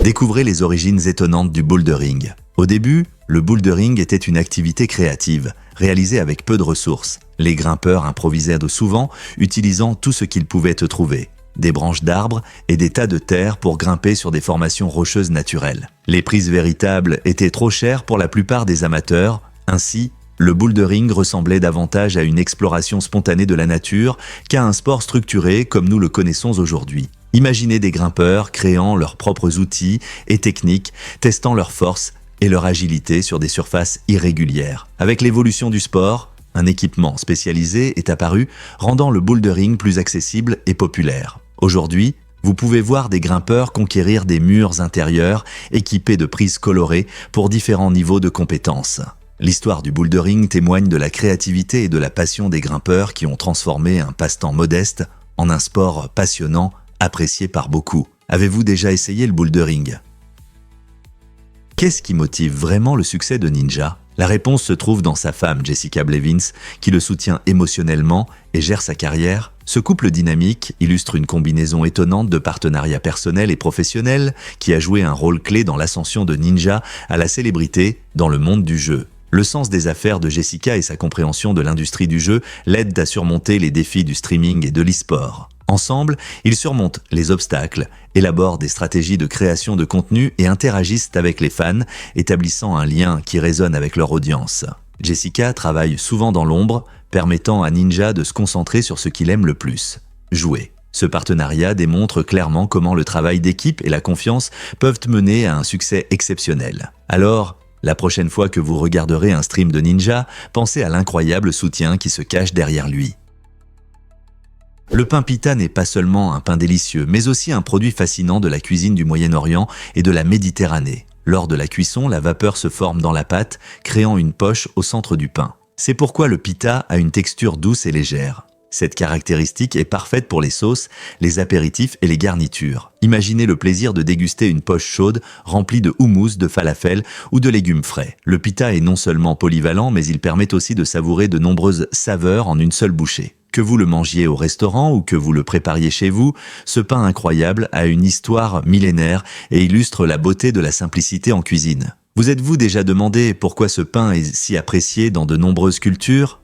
S1: Découvrez les origines étonnantes du bouldering. Au début, le bouldering était une activité créative, réalisée avec peu de ressources. Les grimpeurs improvisaient souvent, utilisant tout ce qu'ils pouvaient trouver. Des branches d'arbres et des tas de terre pour grimper sur des formations rocheuses naturelles. Les prises véritables étaient trop chères pour la plupart des amateurs, ainsi, le bouldering ressemblait davantage à une exploration spontanée de la nature qu'à un sport structuré comme nous le connaissons aujourd'hui. Imaginez des grimpeurs créant leurs propres outils et techniques, testant leur force et leur agilité sur des surfaces irrégulières. Avec l'évolution du sport, un équipement spécialisé est apparu, rendant le bouldering plus accessible et populaire. Aujourd'hui, vous pouvez voir des grimpeurs conquérir des murs intérieurs équipés de prises colorées pour différents niveaux de compétences. L'histoire du bouldering témoigne de la créativité et de la passion des grimpeurs qui ont transformé un passe-temps modeste en un sport passionnant, apprécié par beaucoup. Avez-vous déjà essayé le bouldering ? Qu'est-ce qui motive vraiment le succès de Ninja ? La réponse se trouve dans sa femme, Jessica Blevins, qui le soutient émotionnellement et gère sa carrière. Ce couple dynamique illustre une combinaison étonnante de partenariats personnels et professionnels qui a joué un rôle clé dans l'ascension de Ninja à la célébrité dans le monde du jeu. Le sens des affaires de Jessica et sa compréhension de l'industrie du jeu l'aident à surmonter les défis du streaming et de l'e-sport. Ensemble, ils surmontent les obstacles, élaborent des stratégies de création de contenu et interagissent avec les fans, établissant un lien qui résonne avec leur audience. Jessica travaille souvent dans l'ombre, permettant à Ninja de se concentrer sur ce qu'il aime le plus, jouer. Ce partenariat démontre clairement comment le travail d'équipe et la confiance peuvent mener à un succès exceptionnel. Alors, la prochaine fois que vous regarderez un stream de Ninja, pensez à l'incroyable soutien qui se cache derrière lui. Le pain pita n'est pas seulement un pain délicieux, mais aussi un produit fascinant de la cuisine du Moyen-Orient et de la Méditerranée. Lors de la cuisson, la vapeur se forme dans la pâte, créant une poche au centre du pain. C'est pourquoi le pita a une texture douce et légère. Cette caractéristique est parfaite pour les sauces, les apéritifs et les garnitures. Imaginez le plaisir de déguster une poche chaude remplie de houmous, de falafel ou de légumes frais. Le pita est non seulement polyvalent, mais il permet aussi de savourer de nombreuses saveurs en une seule bouchée. Que vous le mangiez au restaurant ou que vous le prépariez chez vous, ce pain incroyable a une histoire millénaire et illustre la beauté de la simplicité en cuisine. Vous êtes-vous déjà demandé pourquoi ce pain est si apprécié dans de nombreuses cultures ?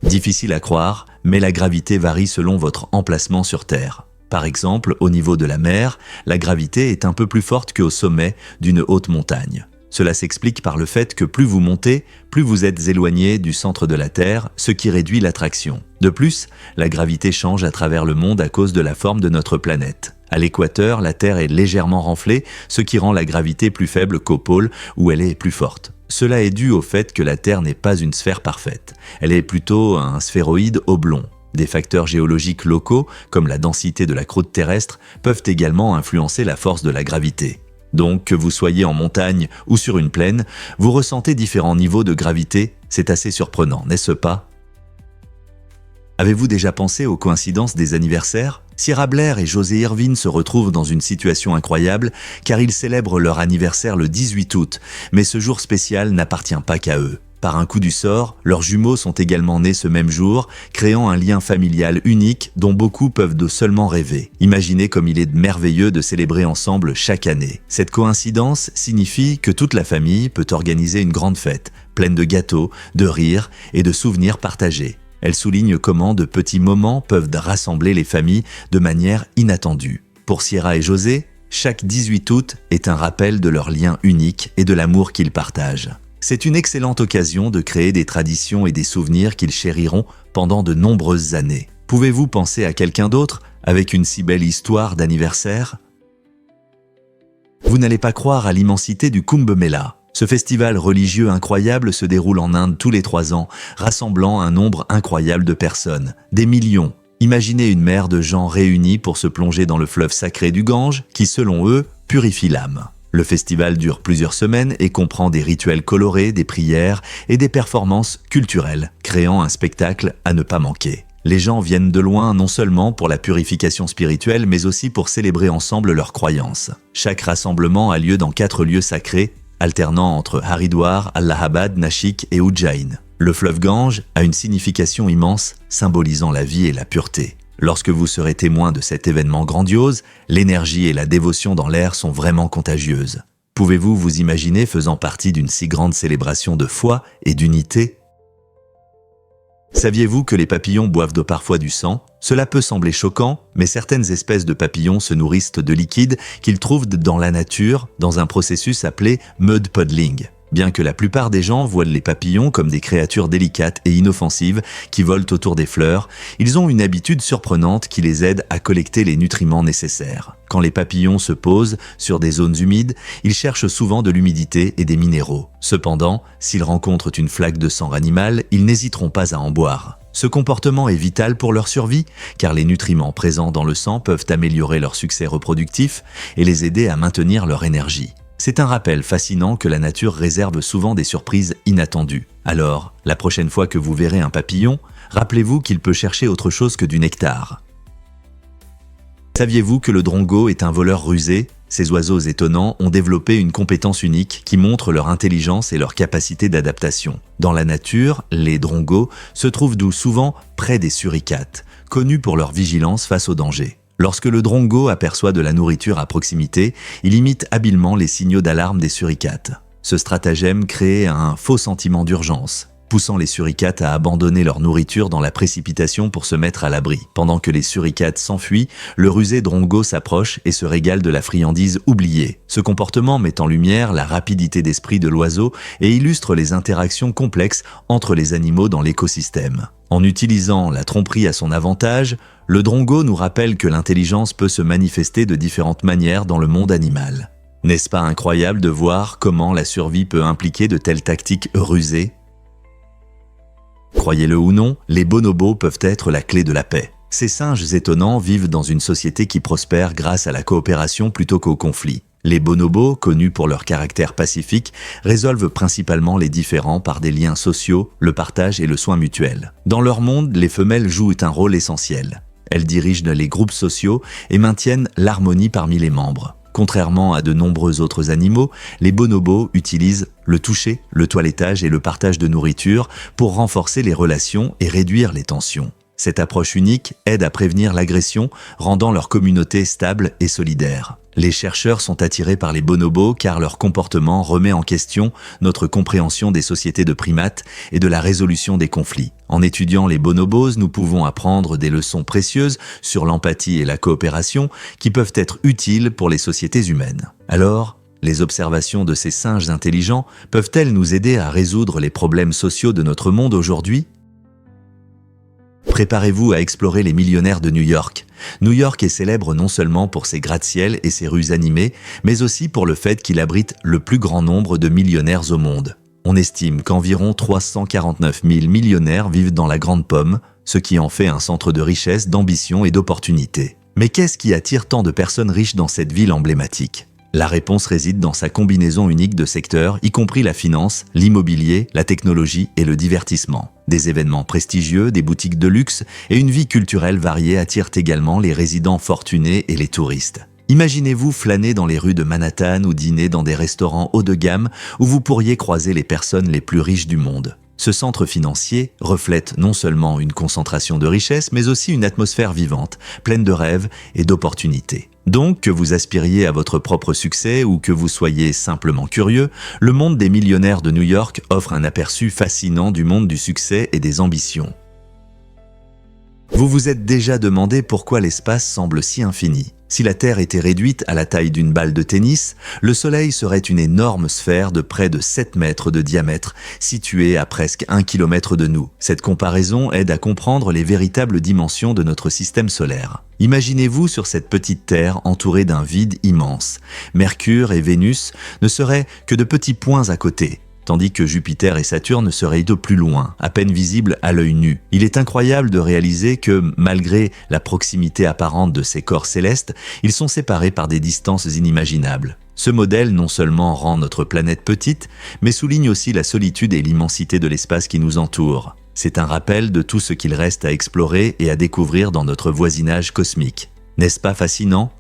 S1: Difficile à croire, mais la gravité varie selon votre emplacement sur Terre. Par exemple, au niveau de la mer, la gravité est un peu plus forte qu'au sommet d'une haute montagne. Cela s'explique par le fait que plus vous montez, plus vous êtes éloigné du centre de la Terre, ce qui réduit l'attraction. De plus, la gravité change à travers le monde à cause de la forme de notre planète. À l'équateur, la Terre est légèrement renflée, ce qui rend la gravité plus faible qu'au pôle, où elle est plus forte. Cela est dû au fait que la Terre n'est pas une sphère parfaite. Elle est plutôt un sphéroïde oblong. Des facteurs géologiques locaux, comme la densité de la croûte terrestre, peuvent également influencer la force de la gravité. Donc, que vous soyez en montagne ou sur une plaine, vous ressentez différents niveaux de gravité, c'est assez surprenant, n'est-ce pas? Avez-vous déjà pensé aux coïncidences des anniversaires? Sierra Blair et José Irvine se retrouvent dans une situation incroyable car ils célèbrent leur anniversaire le 18 août, mais ce jour spécial n'appartient pas qu'à eux. Par un coup du sort, leurs jumeaux sont également nés ce même jour, créant un lien familial unique dont beaucoup peuvent seulement rêver. Imaginez comme il est merveilleux de célébrer ensemble chaque année. Cette coïncidence signifie que toute la famille peut organiser une grande fête, pleine de gâteaux, de rires et de souvenirs partagés. Elle souligne comment de petits moments peuvent rassembler les familles de manière inattendue. Pour Sierra et José, chaque 18 août est un rappel de leur lien unique et de l'amour qu'ils partagent. C'est une excellente occasion de créer des traditions et des souvenirs qu'ils chériront pendant de nombreuses années. Pouvez-vous penser à quelqu'un d'autre avec une si belle histoire d'anniversaire? Vous n'allez pas croire à l'immensité du Kumbh Mela. Ce festival religieux incroyable se déroule en Inde tous les 3 ans, rassemblant un nombre incroyable de personnes, des millions. Imaginez une mer de gens réunis pour se plonger dans le fleuve sacré du Gange, qui selon eux, purifie l'âme. Le festival dure plusieurs semaines et comprend des rituels colorés, des prières et des performances culturelles, créant un spectacle à ne pas manquer. Les gens viennent de loin non seulement pour la purification spirituelle, mais aussi pour célébrer ensemble leurs croyances. Chaque rassemblement a lieu dans 4 lieux sacrés, alternant entre Haridwar, Allahabad, Nashik et Ujjain. Le fleuve Gange a une signification immense, symbolisant la vie et la pureté. Lorsque vous serez témoin de cet événement grandiose, l'énergie et la dévotion dans l'air sont vraiment contagieuses. Pouvez-vous vous imaginer faisant partie d'une si grande célébration de foi et d'unité? Saviez-vous que les papillons boivent parfois du sang? Cela peut sembler choquant, mais certaines espèces de papillons se nourrissent de liquides qu'ils trouvent dans la nature dans un processus appelé mud puddling. Bien que la plupart des gens voient les papillons comme des créatures délicates et inoffensives qui volent autour des fleurs, ils ont une habitude surprenante qui les aide à collecter les nutriments nécessaires. Quand les papillons se posent sur des zones humides, ils cherchent souvent de l'humidité et des minéraux. Cependant, s'ils rencontrent une flaque de sang animal, ils n'hésiteront pas à en boire. Ce comportement est vital pour leur survie, car les nutriments présents dans le sang peuvent améliorer leur succès reproductif et les aider à maintenir leur énergie. C'est un rappel fascinant que la nature réserve souvent des surprises inattendues. Alors, la prochaine fois que vous verrez un papillon, rappelez-vous qu'il peut chercher autre chose que du nectar. Saviez-vous que le drongo est un voleur rusé? Ces oiseaux étonnants ont développé une compétence unique qui montre leur intelligence et leur capacité d'adaptation. Dans la nature, les drongos se trouvent souvent près des suricates, connus pour leur vigilance face aux dangers. Lorsque le drongo aperçoit de la nourriture à proximité, il imite habilement les signaux d'alarme des suricates. Ce stratagème crée un faux sentiment d'urgence, poussant les suricates à abandonner leur nourriture dans la précipitation pour se mettre à l'abri. Pendant que les suricates s'enfuient, le rusé drongo s'approche et se régale de la friandise oubliée. Ce comportement met en lumière la rapidité d'esprit de l'oiseau et illustre les interactions complexes entre les animaux dans l'écosystème. En utilisant la tromperie à son avantage, le drongo nous rappelle que l'intelligence peut se manifester de différentes manières dans le monde animal. N'est-ce pas incroyable de voir comment la survie peut impliquer de telles tactiques rusées? Croyez-le ou non, les bonobos peuvent être la clé de la paix. Ces singes étonnants vivent dans une société qui prospère grâce à la coopération plutôt qu'au conflit. Les bonobos, connus pour leur caractère pacifique, résolvent principalement les différends par des liens sociaux, le partage et le soin mutuel. Dans leur monde, les femelles jouent un rôle essentiel. Elles dirigent les groupes sociaux et maintiennent l'harmonie parmi les membres. Contrairement à de nombreux autres animaux, les bonobos utilisent le toucher, le toilettage et le partage de nourriture pour renforcer les relations et réduire les tensions. Cette approche unique aide à prévenir l'agression, rendant leur communauté stable et solidaire. Les chercheurs sont attirés par les bonobos car leur comportement remet en question notre compréhension des sociétés de primates et de la résolution des conflits. En étudiant les bonobos, nous pouvons apprendre des leçons précieuses sur l'empathie et la coopération qui peuvent être utiles pour les sociétés humaines. Alors, les observations de ces singes intelligents peuvent-elles nous aider à résoudre les problèmes sociaux de notre monde aujourd'hui ? Préparez-vous à explorer les millionnaires de New York. New York est célèbre non seulement pour ses gratte-ciel et ses rues animées, mais aussi pour le fait qu'il abrite le plus grand nombre de millionnaires au monde. On estime qu'environ 349 000 millionnaires vivent dans la Grande Pomme, ce qui en fait un centre de richesse, d'ambition et d'opportunité. Mais qu'est-ce qui attire tant de personnes riches dans cette ville emblématique ? La réponse réside dans sa combinaison unique de secteurs, y compris la finance, l'immobilier, la technologie et le divertissement. Des événements prestigieux, des boutiques de luxe et une vie culturelle variée attirent également les résidents fortunés et les touristes. Imaginez-vous flâner dans les rues de Manhattan ou dîner dans des restaurants haut de gamme où vous pourriez croiser les personnes les plus riches du monde. Ce centre financier reflète non seulement une concentration de richesses, mais aussi une atmosphère vivante, pleine de rêves et d'opportunités. Donc, que vous aspiriez à votre propre succès ou que vous soyez simplement curieux, le monde des millionnaires de New York offre un aperçu fascinant du monde du succès et des ambitions. Vous vous êtes déjà demandé pourquoi l'espace semble si infini. Si la Terre était réduite à la taille d'une balle de tennis, le Soleil serait une énorme sphère de près de 7 mètres de diamètre, située à presque 1 kilomètre de nous. Cette comparaison aide à comprendre les véritables dimensions de notre système solaire. Imaginez-vous sur cette petite Terre entourée d'un vide immense. Mercure et Vénus ne seraient que de petits points à côté, tandis que Jupiter et Saturne seraient de plus loin, à peine visibles à l'œil nu. Il est incroyable de réaliser que, malgré la proximité apparente de ces corps célestes, ils sont séparés par des distances inimaginables. Ce modèle non seulement rend notre planète petite, mais souligne aussi la solitude et l'immensité de l'espace qui nous entoure. C'est un rappel de tout ce qu'il reste à explorer et à découvrir dans notre voisinage cosmique. N'est-ce pas fascinant ?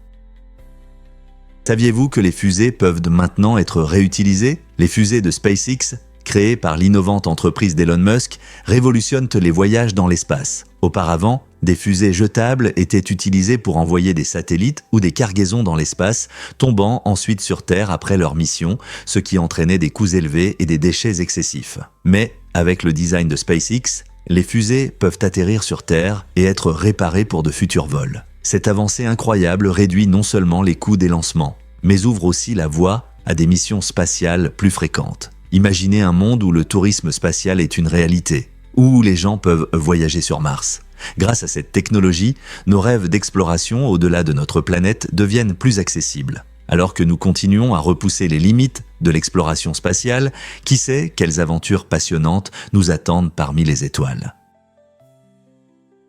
S1: Saviez-vous que les fusées peuvent maintenant être réutilisées ? Les fusées de SpaceX, créées par l'innovante entreprise d'Elon Musk, révolutionnent les voyages dans l'espace. Auparavant, des fusées jetables étaient utilisées pour envoyer des satellites ou des cargaisons dans l'espace, tombant ensuite sur Terre après leur mission, ce qui entraînait des coûts élevés et des déchets excessifs. Mais, avec le design de SpaceX, les fusées peuvent atterrir sur Terre et être réparées pour de futurs vols. Cette avancée incroyable réduit non seulement les coûts des lancements, mais ouvre aussi la voie à des missions spatiales plus fréquentes. Imaginez un monde où le tourisme spatial est une réalité, où les gens peuvent voyager sur Mars. Grâce à cette technologie, nos rêves d'exploration au-delà de notre planète deviennent plus accessibles. Alors que nous continuons à repousser les limites de l'exploration spatiale, qui sait quelles aventures passionnantes nous attendent parmi les étoiles.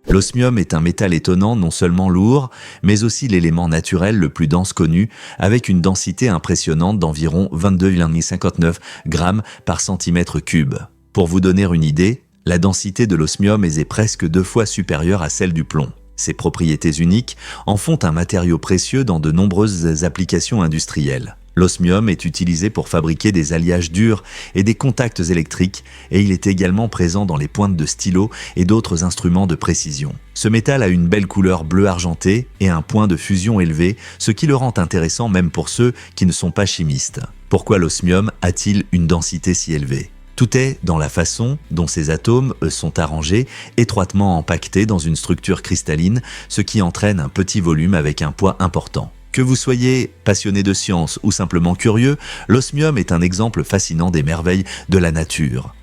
S1: L'osmium est un métal étonnant, non seulement lourd, mais aussi l'élément naturel le plus dense connu, avec une densité impressionnante d'environ 22,59 grammes par centimètre cube. Pour vous donner une idée, la densité de l'osmium est presque 2 fois supérieure à celle du plomb. Ces propriétés uniques en font un matériau précieux dans de nombreuses applications industrielles. L'osmium est utilisé pour fabriquer des alliages durs et des contacts électriques, et il est également présent dans les pointes de stylo et d'autres instruments de précision. Ce métal a une belle couleur bleu argenté et un point de fusion élevé, ce qui le rend intéressant même pour ceux qui ne sont pas chimistes. Pourquoi l'osmium a-t-il une densité si élevée ? Tout est dans la façon dont ces atomes sont arrangés, étroitement empaquetés dans une structure cristalline, ce qui entraîne un petit volume avec un poids important. Que vous soyez passionné de science ou simplement curieux, l'osmium est un exemple fascinant des merveilles de la nature.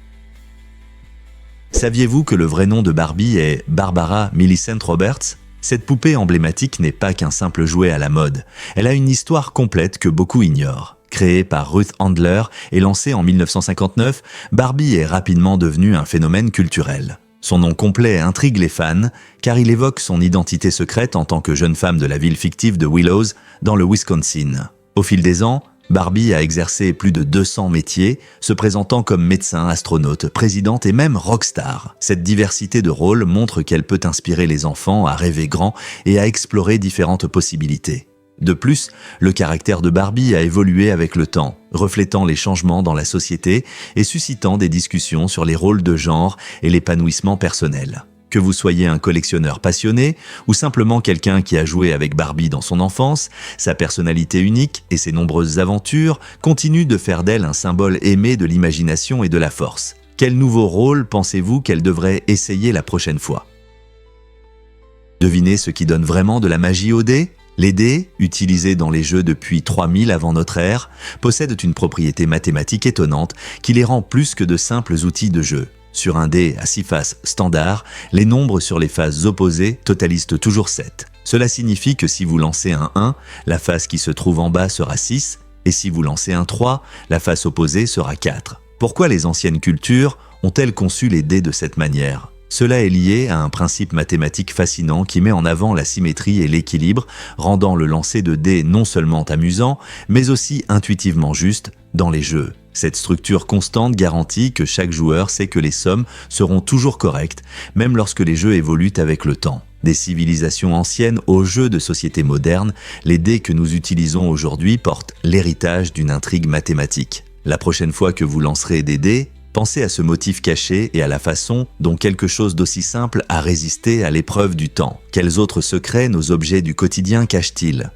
S1: Saviez-vous que le vrai nom de Barbie est Barbara Millicent Roberts ? Cette poupée emblématique n'est pas qu'un simple jouet à la mode. Elle a une histoire complète que beaucoup ignorent. Créée par Ruth Handler et lancée en 1959, Barbie est rapidement devenue un phénomène culturel. Son nom complet intrigue les fans, car il évoque son identité secrète en tant que jeune femme de la ville fictive de Willows, dans le Wisconsin. Au fil des ans, Barbie a exercé plus de 200 métiers, se présentant comme médecin, astronaute, présidente et même rockstar. Cette diversité de rôles montre qu'elle peut inspirer les enfants à rêver grand et à explorer différentes possibilités. De plus, le caractère de Barbie a évolué avec le temps, reflétant les changements dans la société et suscitant des discussions sur les rôles de genre et l'épanouissement personnel. Que vous soyez un collectionneur passionné ou simplement quelqu'un qui a joué avec Barbie dans son enfance, sa personnalité unique et ses nombreuses aventures continuent de faire d'elle un symbole aimé de l'imagination et de la force. Quel nouveau rôle pensez-vous qu'elle devrait essayer la prochaine fois ? Devinez ce qui donne vraiment de la magie aux dés ? Les dés, utilisés dans les jeux depuis 3000 avant notre ère, possèdent une propriété mathématique étonnante qui les rend plus que de simples outils de jeu. Sur un dé à 6 faces standard, les nombres sur les faces opposées totalisent toujours 7. Cela signifie que si vous lancez un 1, la face qui se trouve en bas sera 6, et si vous lancez un 3, la face opposée sera 4. Pourquoi les anciennes cultures ont-elles conçu les dés de cette manière ? Cela est lié à un principe mathématique fascinant qui met en avant la symétrie et l'équilibre, rendant le lancer de dés non seulement amusant, mais aussi intuitivement juste dans les jeux. Cette structure constante garantit que chaque joueur sait que les sommes seront toujours correctes, même lorsque les jeux évoluent avec le temps. Des civilisations anciennes aux jeux de société modernes, les dés que nous utilisons aujourd'hui portent l'héritage d'une intrigue mathématique. La prochaine fois que vous lancerez des dés, pensez à ce motif caché et à la façon dont quelque chose d'aussi simple a résisté à l'épreuve du temps. Quels autres secrets nos objets du quotidien cachent-ils ?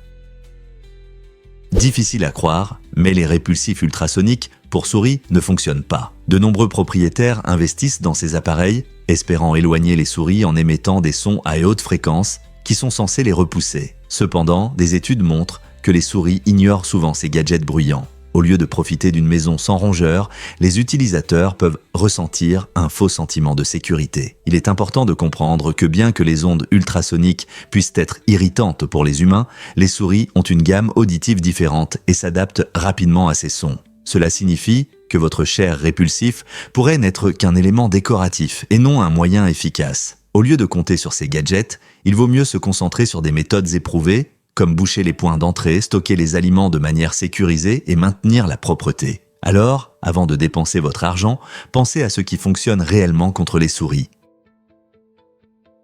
S1: Difficile à croire, mais les répulsifs ultrasoniques pour souris ne fonctionnent pas. De nombreux propriétaires investissent dans ces appareils, espérant éloigner les souris en émettant des sons à haute fréquence qui sont censés les repousser. Cependant, des études montrent que les souris ignorent souvent ces gadgets bruyants. Au lieu de profiter d'une maison sans rongeurs, les utilisateurs peuvent ressentir un faux sentiment de sécurité. Il est important de comprendre que bien que les ondes ultrasoniques puissent être irritantes pour les humains, les souris ont une gamme auditive différente et s'adaptent rapidement à ces sons. Cela signifie que votre chair répulsif pourrait n'être qu'un élément décoratif et non un moyen efficace. Au lieu de compter sur ces gadgets, il vaut mieux se concentrer sur des méthodes éprouvées, comme boucher les points d'entrée, stocker les aliments de manière sécurisée et maintenir la propreté. Alors, avant de dépenser votre argent, pensez à ce qui fonctionne réellement contre les souris.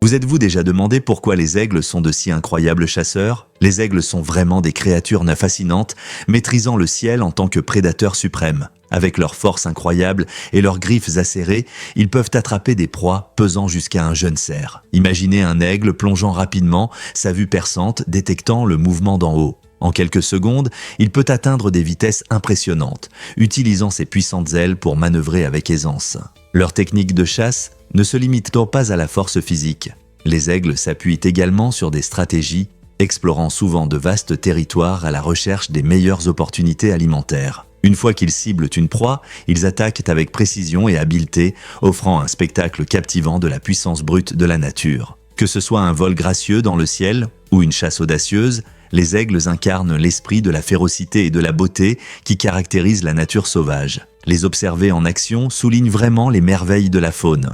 S1: Vous êtes-vous déjà demandé pourquoi les aigles sont de si incroyables chasseurs ? Les aigles sont vraiment des créatures fascinantes, maîtrisant le ciel en tant que prédateurs suprêmes. Avec leur force incroyable et leurs griffes acérées, ils peuvent attraper des proies pesant jusqu'à un jeune cerf. Imaginez un aigle plongeant rapidement, sa vue perçante, détectant le mouvement d'en haut. En quelques secondes, il peut atteindre des vitesses impressionnantes, utilisant ses puissantes ailes pour manœuvrer avec aisance. Leur technique de chasse ne se limite donc pas à la force physique. Les aigles s'appuient également sur des stratégies, explorant souvent de vastes territoires à la recherche des meilleures opportunités alimentaires. Une fois qu'ils ciblent une proie, ils attaquent avec précision et habileté, offrant un spectacle captivant de la puissance brute de la nature. Que ce soit un vol gracieux dans le ciel ou une chasse audacieuse, les aigles incarnent l'esprit de la férocité et de la beauté qui caractérise la nature sauvage. Les observer en action souligne vraiment les merveilles de la faune.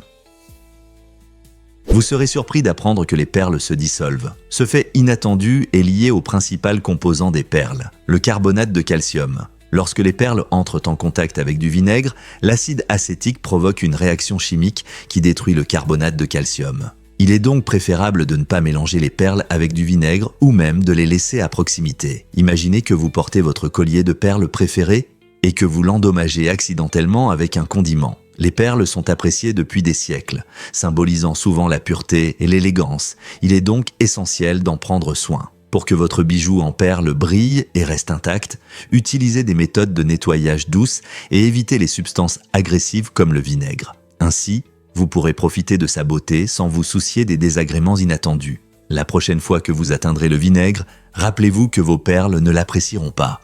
S1: Vous serez surpris d'apprendre que les perles se dissolvent. Ce fait inattendu est lié au principal composant des perles, le carbonate de calcium. Lorsque les perles entrent en contact avec du vinaigre, l'acide acétique provoque une réaction chimique qui détruit le carbonate de calcium. Il est donc préférable de ne pas mélanger les perles avec du vinaigre ou même de les laisser à proximité. Imaginez que vous portez votre collier de perles préféré et que vous l'endommagez accidentellement avec un condiment. Les perles sont appréciées depuis des siècles, symbolisant souvent la pureté et l'élégance. Il est donc essentiel d'en prendre soin. Pour que votre bijou en perles brille et reste intact, utilisez des méthodes de nettoyage douces et évitez les substances agressives comme le vinaigre. Ainsi, vous pourrez profiter de sa beauté sans vous soucier des désagréments inattendus. La prochaine fois que vous atteindrez le vinaigre, rappelez-vous que vos perles ne l'apprécieront pas.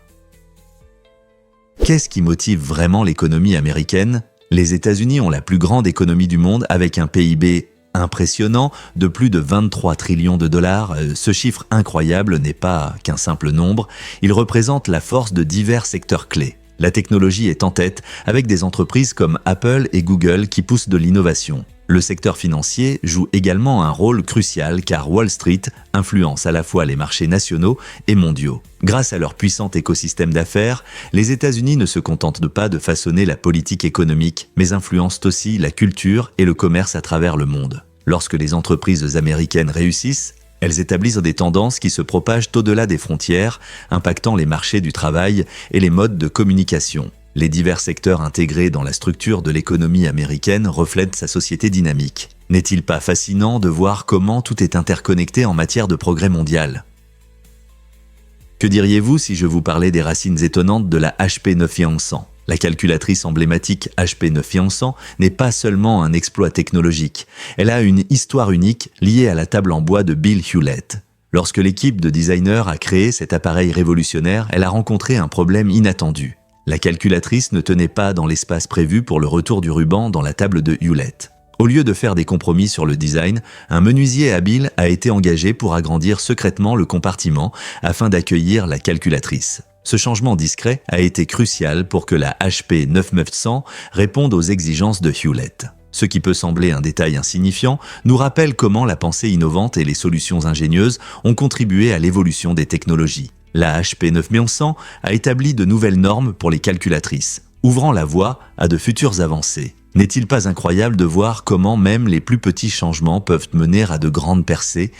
S1: Qu'est-ce qui motive vraiment l'économie américaine ? Les États-Unis ont la plus grande économie du monde avec un PIB impressionnant de plus de 23 trillions de dollars. Ce chiffre incroyable n'est pas qu'un simple nombre, il représente la force de divers secteurs clés. La technologie est en tête avec des entreprises comme Apple et Google qui poussent de l'innovation. Le secteur financier joue également un rôle crucial car Wall Street influence à la fois les marchés nationaux et mondiaux. Grâce à leur puissant écosystème d'affaires, les États-Unis ne se contentent pas de façonner la politique économique, mais influencent aussi la culture et le commerce à travers le monde. Lorsque les entreprises américaines réussissent, elles établissent des tendances qui se propagent au-delà des frontières, impactant les marchés du travail et les modes de communication. Les divers secteurs intégrés dans la structure de l'économie américaine reflètent sa société dynamique. N'est-il pas fascinant de voir comment tout est interconnecté en matière de progrès mondial ? Que diriez-vous si je vous parlais des racines étonnantes de la HP 9100 ? La calculatrice emblématique HP 9100 n'est pas seulement un exploit technologique, elle a une histoire unique liée à la table en bois de Bill Hewlett. Lorsque l'équipe de designers a créé cet appareil révolutionnaire, elle a rencontré un problème inattendu. La calculatrice ne tenait pas dans l'espace prévu pour le retour du ruban dans la table de Hewlett. Au lieu de faire des compromis sur le design, un menuisier habile a été engagé pour agrandir secrètement le compartiment afin d'accueillir la calculatrice. Ce changement discret a été crucial pour que la HP 9900 réponde aux exigences de Hewlett. Ce qui peut sembler un détail insignifiant nous rappelle comment la pensée innovante et les solutions ingénieuses ont contribué à l'évolution des technologies. La HP 9100 a établi de nouvelles normes pour les calculatrices, ouvrant la voie à de futures avancées. N'est-il pas incroyable de voir comment même les plus petits changements peuvent mener à de grandes percées?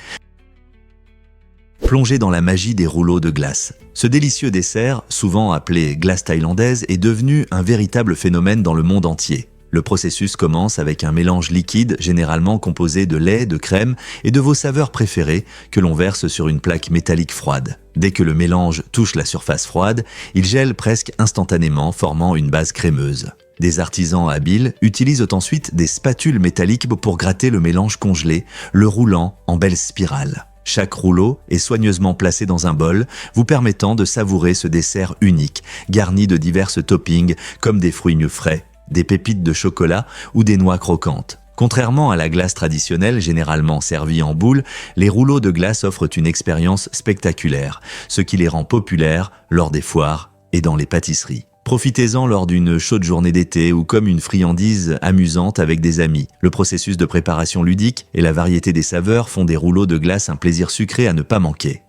S1: Plongé dans la magie des rouleaux de glace. Ce délicieux dessert, souvent appelé glace thaïlandaise, est devenu un véritable phénomène dans le monde entier. Le processus commence avec un mélange liquide, généralement composé de lait, de crème et de vos saveurs préférées, que l'on verse sur une plaque métallique froide. Dès que le mélange touche la surface froide, il gèle presque instantanément, formant une base crémeuse. Des artisans habiles utilisent ensuite des spatules métalliques pour gratter le mélange congelé, le roulant en belles spirales. Chaque rouleau est soigneusement placé dans un bol, vous permettant de savourer ce dessert unique, garni de diverses toppings comme des fruits frais, des pépites de chocolat ou des noix croquantes. Contrairement à la glace traditionnelle, généralement servie en boule, les rouleaux de glace offrent une expérience spectaculaire, ce qui les rend populaires lors des foires et dans les pâtisseries. Profitez-en lors d'une chaude journée d'été ou comme une friandise amusante avec des amis. Le processus de préparation ludique et la variété des saveurs font des rouleaux de glace un plaisir sucré à ne pas manquer.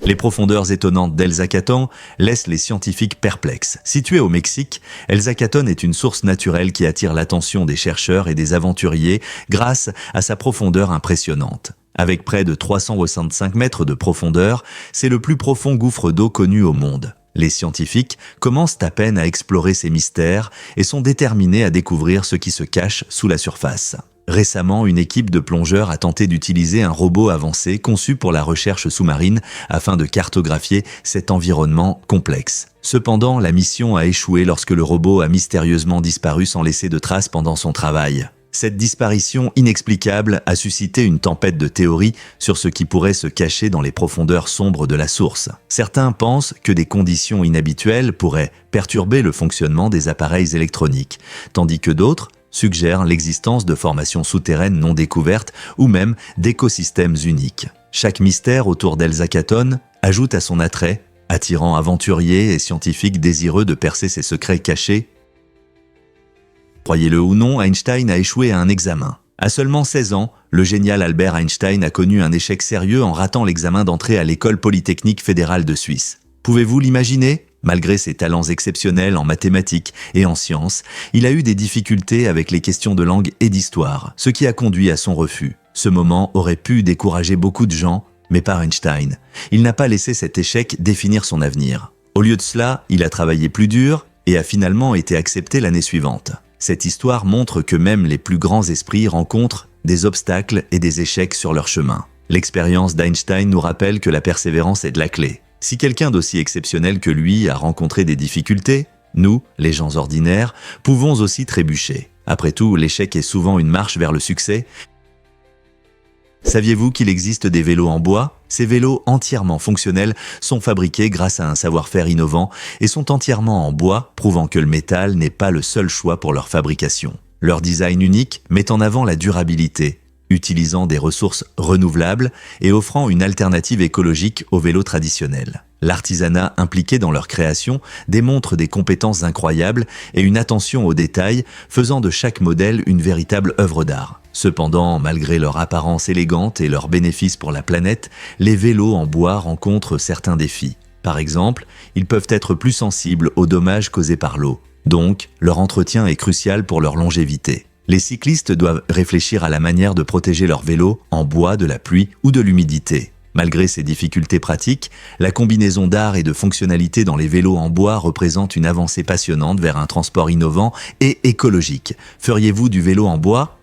S1: Les profondeurs étonnantes d'El Zacatón laissent les scientifiques perplexes. Située au Mexique, El Zacatón est une source naturelle qui attire l'attention des chercheurs et des aventuriers grâce à sa profondeur impressionnante. Avec près de 365 mètres de profondeur, c'est le plus profond gouffre d'eau connu au monde. Les scientifiques commencent à peine à explorer ces mystères et sont déterminés à découvrir ce qui se cache sous la surface. Récemment, une équipe de plongeurs a tenté d'utiliser un robot avancé conçu pour la recherche sous-marine afin de cartographier cet environnement complexe. Cependant, la mission a échoué lorsque le robot a mystérieusement disparu sans laisser de traces pendant son travail. Cette disparition inexplicable a suscité une tempête de théories sur ce qui pourrait se cacher dans les profondeurs sombres de la source. Certains pensent que des conditions inhabituelles pourraient perturber le fonctionnement des appareils électroniques, tandis que d'autres suggèrent l'existence de formations souterraines non découvertes ou même d'écosystèmes uniques. Chaque mystère autour d'El Zacatón ajoute à son attrait, attirant aventuriers et scientifiques désireux de percer ses secrets cachés. Croyez-le ou non, Einstein a échoué à un examen. À seulement 16 ans, le génial Albert Einstein a connu un échec sérieux en ratant l'examen d'entrée à l'École polytechnique fédérale de Suisse. Pouvez-vous l'imaginer ? Malgré ses talents exceptionnels en mathématiques et en sciences, il a eu des difficultés avec les questions de langue et d'histoire, ce qui a conduit à son refus. Ce moment aurait pu décourager beaucoup de gens, mais pas Einstein. Il n'a pas laissé cet échec définir son avenir. Au lieu de cela, il a travaillé plus dur et a finalement été accepté l'année suivante. Cette histoire montre que même les plus grands esprits rencontrent des obstacles et des échecs sur leur chemin. L'expérience d'Einstein nous rappelle que la persévérance est de la clé. Si quelqu'un d'aussi exceptionnel que lui a rencontré des difficultés, nous, les gens ordinaires, pouvons aussi trébucher. Après tout, l'échec est souvent une marche vers le succès. Saviez-vous qu'il existe des vélos en bois ? Ces vélos entièrement fonctionnels sont fabriqués grâce à un savoir-faire innovant et sont entièrement en bois, prouvant que le métal n'est pas le seul choix pour leur fabrication. Leur design unique met en avant la durabilité, utilisant des ressources renouvelables et offrant une alternative écologique aux vélos traditionnels. L'artisanat impliqué dans leur création démontre des compétences incroyables et une attention aux détails, faisant de chaque modèle une véritable œuvre d'art. Cependant, malgré leur apparence élégante et leurs bénéfices pour la planète, les vélos en bois rencontrent certains défis. Par exemple, ils peuvent être plus sensibles aux dommages causés par l'eau. Donc, leur entretien est crucial pour leur longévité. Les cyclistes doivent réfléchir à la manière de protéger leur vélo en bois de la pluie ou de l'humidité. Malgré ces difficultés pratiques, la combinaison d'art et de fonctionnalité dans les vélos en bois représente une avancée passionnante vers un transport innovant et écologique. Feriez-vous du vélo en bois ?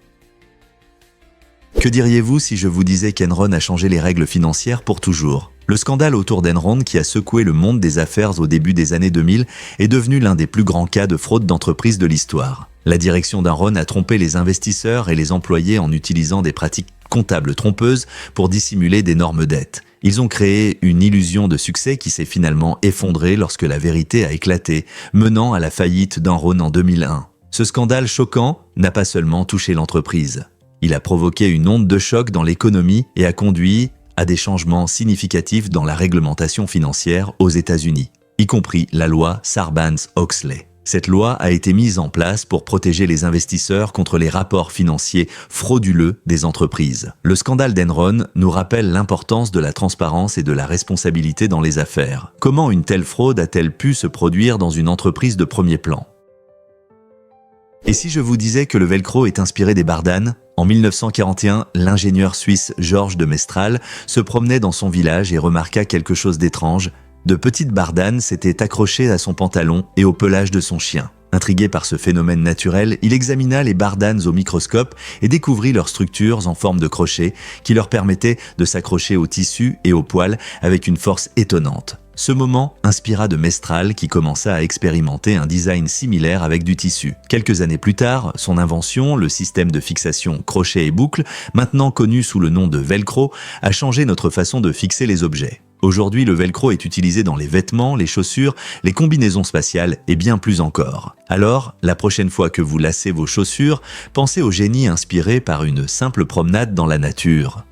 S1: Que diriez-vous si je vous disais qu'Enron a changé les règles financières pour toujours ? Le scandale autour d'Enron qui a secoué le monde des affaires au début des années 2000 est devenu l'un des plus grands cas de fraude d'entreprise de l'histoire. La direction d'Enron a trompé les investisseurs et les employés en utilisant des pratiques comptables trompeuses pour dissimuler d'énormes dettes. Ils ont créé une illusion de succès qui s'est finalement effondrée lorsque la vérité a éclaté, menant à la faillite d'Enron en 2001. Ce scandale choquant n'a pas seulement touché l'entreprise. Il a provoqué une onde de choc dans l'économie et a conduit à des changements significatifs dans la réglementation financière aux États-Unis, y compris la loi Sarbanes-Oxley. Cette loi a été mise en place pour protéger les investisseurs contre les rapports financiers frauduleux des entreprises. Le scandale d'Enron nous rappelle l'importance de la transparence et de la responsabilité dans les affaires. Comment une telle fraude a-t-elle pu se produire dans une entreprise de premier plan ? Et si je vous disais que le velcro est inspiré des bardanes ? En 1941, l'ingénieur suisse Georges de Mestral se promenait dans son village et remarqua quelque chose d'étrange. De petites bardanes s'étaient accrochées à son pantalon et au pelage de son chien. Intrigué par ce phénomène naturel, il examina les bardanes au microscope et découvrit leurs structures en forme de crochet qui leur permettaient de s'accrocher au tissu et aux poils avec une force étonnante. Ce moment inspira de Mestral qui commença à expérimenter un design similaire avec du tissu. Quelques années plus tard, son invention, le système de fixation crochet et boucle, maintenant connu sous le nom de velcro, a changé notre façon de fixer les objets. Aujourd'hui, le velcro est utilisé dans les vêtements, les chaussures, les combinaisons spatiales et bien plus encore. Alors, la prochaine fois que vous lacez vos chaussures, pensez au génie inspiré par une simple promenade dans la nature.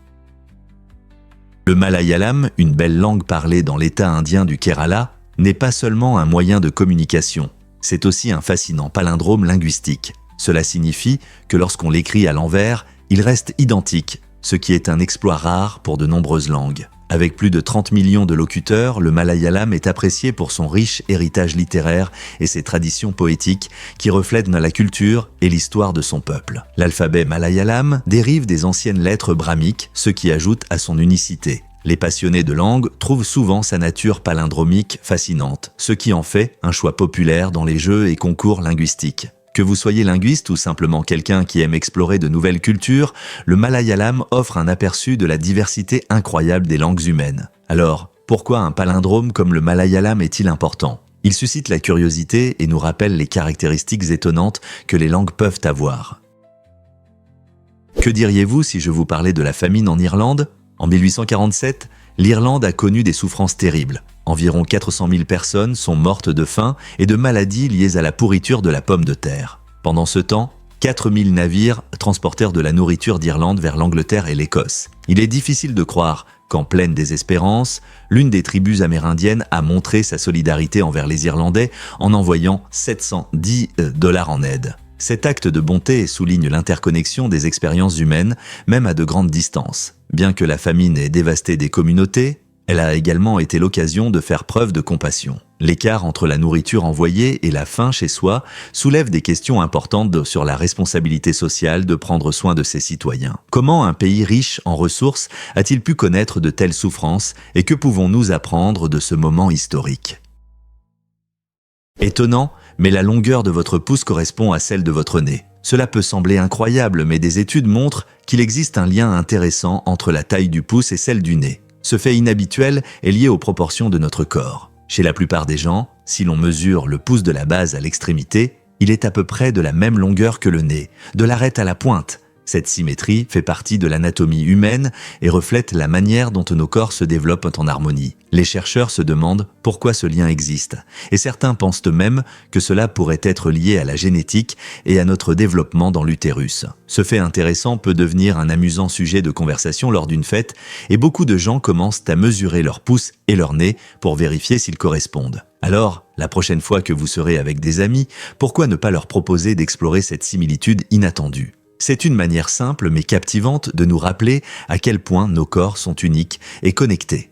S1: Le malayalam, une belle langue parlée dans l'état indien du Kerala, n'est pas seulement un moyen de communication, c'est aussi un fascinant palindrome linguistique. Cela signifie que lorsqu'on l'écrit à l'envers, il reste identique, ce qui est un exploit rare pour de nombreuses langues. Avec plus de 30 millions de locuteurs, le malayalam est apprécié pour son riche héritage littéraire et ses traditions poétiques qui reflètent la culture et l'histoire de son peuple. L'alphabet malayalam dérive des anciennes lettres brahmiques, ce qui ajoute à son unicité. Les passionnés de langue trouvent souvent sa nature palindromique fascinante, ce qui en fait un choix populaire dans les jeux et concours linguistiques. Que vous soyez linguiste ou simplement quelqu'un qui aime explorer de nouvelles cultures, le malayalam offre un aperçu de la diversité incroyable des langues humaines. Alors, pourquoi un palindrome comme le malayalam est-il important ? Il suscite la curiosité et nous rappelle les caractéristiques étonnantes que les langues peuvent avoir. Que diriez-vous si je vous parlais de la famine en Irlande ? En 1847, l'Irlande a connu des souffrances terribles. Environ 400 000 personnes sont mortes de faim et de maladies liées à la pourriture de la pomme de terre. Pendant ce temps, 4 000 navires transportèrent de la nourriture d'Irlande vers l'Angleterre et l'Écosse. Il est difficile de croire qu'en pleine désespérance, l'une des tribus amérindiennes a montré sa solidarité envers les Irlandais en envoyant 710 $ en aide. Cet acte de bonté souligne l'interconnexion des expériences humaines, même à de grandes distances. Bien que la famine ait dévasté des communautés, elle a également été l'occasion de faire preuve de compassion. L'écart entre la nourriture envoyée et la faim chez soi soulève des questions importantes sur la responsabilité sociale de prendre soin de ses citoyens. Comment un pays riche en ressources a-t-il pu connaître de telles souffrances et que pouvons-nous apprendre de ce moment historique ? Étonnant, mais la longueur de votre pouce correspond à celle de votre nez. Cela peut sembler incroyable, mais des études montrent qu'il existe un lien intéressant entre la taille du pouce et celle du nez. Ce fait inhabituel est lié aux proportions de notre corps. Chez la plupart des gens, si l'on mesure le pouce de la base à l'extrémité, il est à peu près de la même longueur que le nez, de l'arête à la pointe. Cette symétrie fait partie de l'anatomie humaine et reflète la manière dont nos corps se développent en harmonie. Les chercheurs se demandent pourquoi ce lien existe, et certains pensent même que cela pourrait être lié à la génétique et à notre développement dans l'utérus. Ce fait intéressant peut devenir un amusant sujet de conversation lors d'une fête, et beaucoup de gens commencent à mesurer leur pouce et leur nez pour vérifier s'ils correspondent. Alors, la prochaine fois que vous serez avec des amis, pourquoi ne pas leur proposer d'explorer cette similitude inattendue ? C'est une manière simple mais captivante de nous rappeler à quel point nos corps sont uniques et connectés.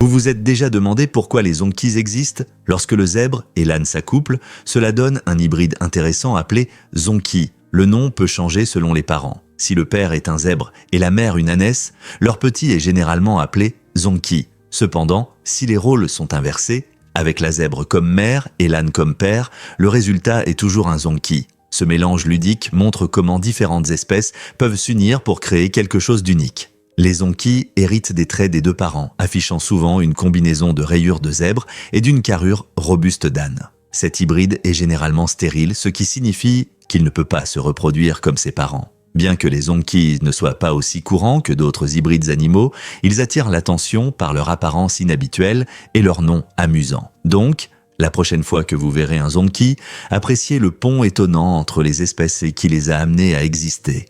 S1: Vous vous êtes déjà demandé pourquoi les zonkies existent ? Lorsque le zèbre et l'âne s'accouplent, cela donne un hybride intéressant appelé zonkie. Le nom peut changer selon les parents. Si le père est un zèbre et la mère une ânesse, leur petit est généralement appelé zonkie. Cependant, si les rôles sont inversés, avec la zèbre comme mère et l'âne comme père, le résultat est toujours un zonkie. Ce mélange ludique montre comment différentes espèces peuvent s'unir pour créer quelque chose d'unique. Les zonkies héritent des traits des deux parents, affichant souvent une combinaison de rayures de zèbre et d'une carrure robuste d'âne. Cet hybride est généralement stérile, ce qui signifie qu'il ne peut pas se reproduire comme ses parents. Bien que les zonkies ne soient pas aussi courants que d'autres hybrides animaux, ils attirent l'attention par leur apparence inhabituelle et leur nom amusant. Donc, la prochaine fois que vous verrez un zonkie, appréciez le pont étonnant entre les espèces qui les a amenés à exister.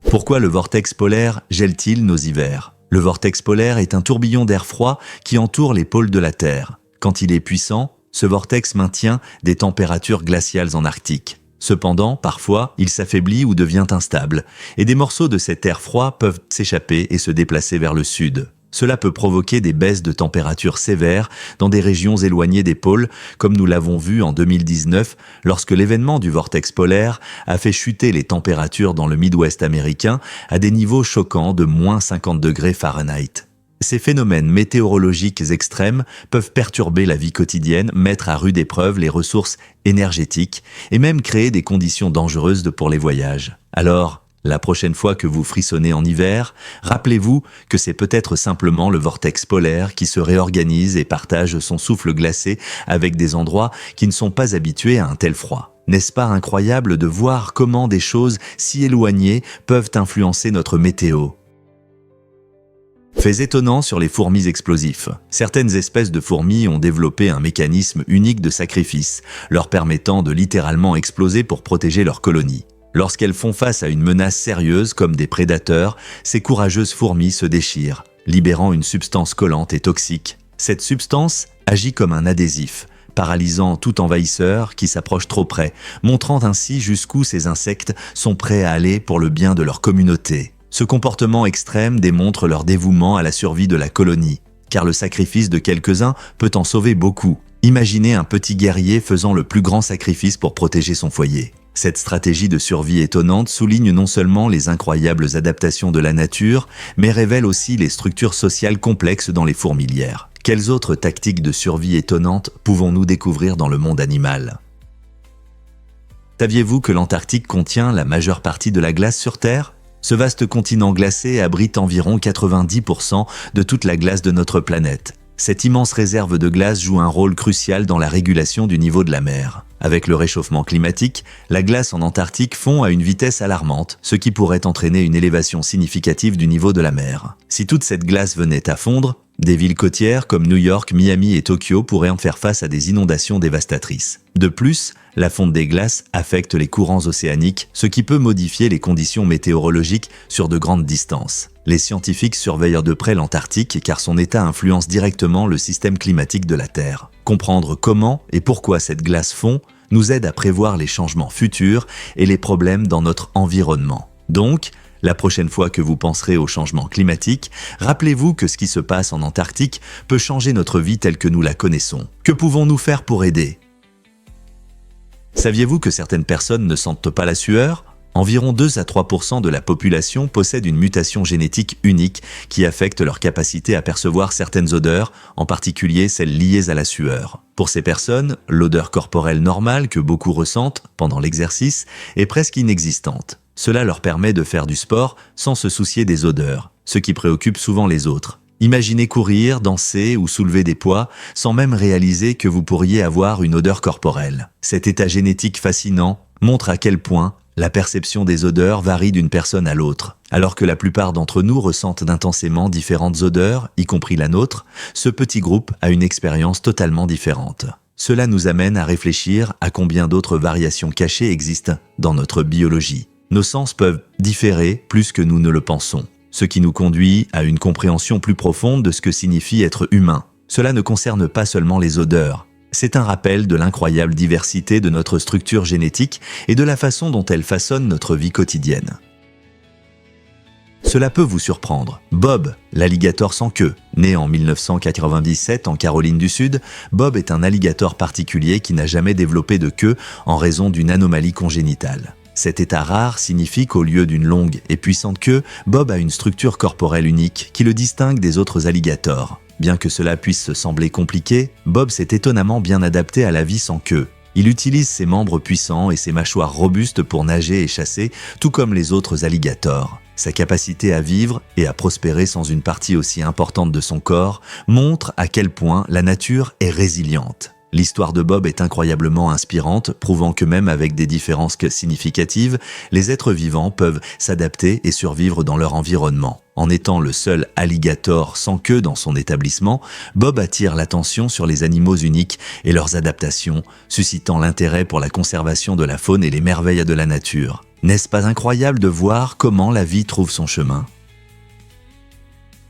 S1: Pourquoi le vortex polaire gèle-t-il nos hivers? Le vortex polaire est un tourbillon d'air froid qui entoure les pôles de la Terre. Quand il est puissant, ce vortex maintient des températures glaciales en Arctique. Cependant, parfois, il s'affaiblit ou devient instable, et des morceaux de cet air froid peuvent s'échapper et se déplacer vers le sud. Cela peut provoquer des baisses de température sévères dans des régions éloignées des pôles, comme nous l'avons vu en 2019 lorsque l'événement du vortex polaire a fait chuter les températures dans le Midwest américain à des niveaux choquants de moins 50 degrés Fahrenheit. Ces phénomènes météorologiques extrêmes peuvent perturber la vie quotidienne, mettre à rude épreuve les ressources énergétiques et même créer des conditions dangereuses pour les voyages. Alors, la prochaine fois que vous frissonnez en hiver, rappelez-vous que c'est peut-être simplement le vortex polaire qui se réorganise et partage son souffle glacé avec des endroits qui ne sont pas habitués à un tel froid. N'est-ce pas incroyable de voir comment des choses si éloignées peuvent influencer notre météo ? Faits étonnants sur les fourmis explosifs. Certaines espèces de fourmis ont développé un mécanisme unique de sacrifice, leur permettant de littéralement exploser pour protéger leur colonie. Lorsqu'elles font face à une menace sérieuse comme des prédateurs, ces courageuses fourmis se déchirent, libérant une substance collante et toxique. Cette substance agit comme un adhésif, paralysant tout envahisseur qui s'approche trop près, montrant ainsi jusqu'où ces insectes sont prêts à aller pour le bien de leur communauté. Ce comportement extrême démontre leur dévouement à la survie de la colonie, car le sacrifice de quelques-uns peut en sauver beaucoup. Imaginez un petit guerrier faisant le plus grand sacrifice pour protéger son foyer. Cette stratégie de survie étonnante souligne non seulement les incroyables adaptations de la nature, mais révèle aussi les structures sociales complexes dans les fourmilières. Quelles autres tactiques de survie étonnantes pouvons-nous découvrir dans le monde animal ? Saviez-vous que l'Antarctique contient la majeure partie de la glace sur Terre ? Ce vaste continent glacé abrite environ 90% de toute la glace de notre planète. Cette immense réserve de glace joue un rôle crucial dans la régulation du niveau de la mer. Avec le réchauffement climatique, la glace en Antarctique fond à une vitesse alarmante, ce qui pourrait entraîner une élévation significative du niveau de la mer. Si toute cette glace venait à fondre, des villes côtières comme New York, Miami et Tokyo pourraient en faire face à des inondations dévastatrices. De plus, la fonte des glaces affecte les courants océaniques, ce qui peut modifier les conditions météorologiques sur de grandes distances. Les scientifiques surveillent de près l'Antarctique car son état influence directement le système climatique de la Terre. Comprendre comment et pourquoi cette glace fond nous aide à prévoir les changements futurs et les problèmes dans notre environnement. Donc, la prochaine fois que vous penserez au changement climatique, rappelez-vous que ce qui se passe en Antarctique peut changer notre vie telle que nous la connaissons. Que pouvons-nous faire pour aider ? Saviez-vous que certaines personnes ne sentent pas la sueur ? Environ 2 à 3% de la population possède une mutation génétique unique qui affecte leur capacité à percevoir certaines odeurs, en particulier celles liées à la sueur. Pour ces personnes, l'odeur corporelle normale que beaucoup ressentent pendant l'exercice est presque inexistante. Cela leur permet de faire du sport sans se soucier des odeurs, ce qui préoccupe souvent les autres. Imaginez courir, danser ou soulever des poids sans même réaliser que vous pourriez avoir une odeur corporelle. Cet état génétique fascinant montre à quel point la perception des odeurs varie d'une personne à l'autre. Alors que la plupart d'entre nous ressentent intensément différentes odeurs, y compris la nôtre, ce petit groupe a une expérience totalement différente. Cela nous amène à réfléchir à combien d'autres variations cachées existent dans notre biologie. Nos sens peuvent différer plus que nous ne le pensons, ce qui nous conduit à une compréhension plus profonde de ce que signifie être humain. Cela ne concerne pas seulement les odeurs. C'est un rappel de l'incroyable diversité de notre structure génétique et de la façon dont elle façonne notre vie quotidienne. Cela peut vous surprendre. Bob, l'alligator sans queue. Né en 1997 en Caroline du Sud, Bob est un alligator particulier qui n'a jamais développé de queue en raison d'une anomalie congénitale. Cet état rare signifie qu'au lieu d'une longue et puissante queue, Bob a une structure corporelle unique qui le distingue des autres alligators. Bien que cela puisse sembler compliqué, Bob s'est étonnamment bien adapté à la vie sans queue. Il utilise ses membres puissants et ses mâchoires robustes pour nager et chasser, tout comme les autres alligators. Sa capacité à vivre et à prospérer sans une partie aussi importante de son corps montre à quel point la nature est résiliente. L'histoire de Bob est incroyablement inspirante, prouvant que même avec des différences significatives, les êtres vivants peuvent s'adapter et survivre dans leur environnement. En étant le seul alligator sans queue dans son établissement, Bob attire l'attention sur les animaux uniques et leurs adaptations, suscitant l'intérêt pour la conservation de la faune et les merveilles de la nature. N'est-ce pas incroyable de voir comment la vie trouve son chemin ?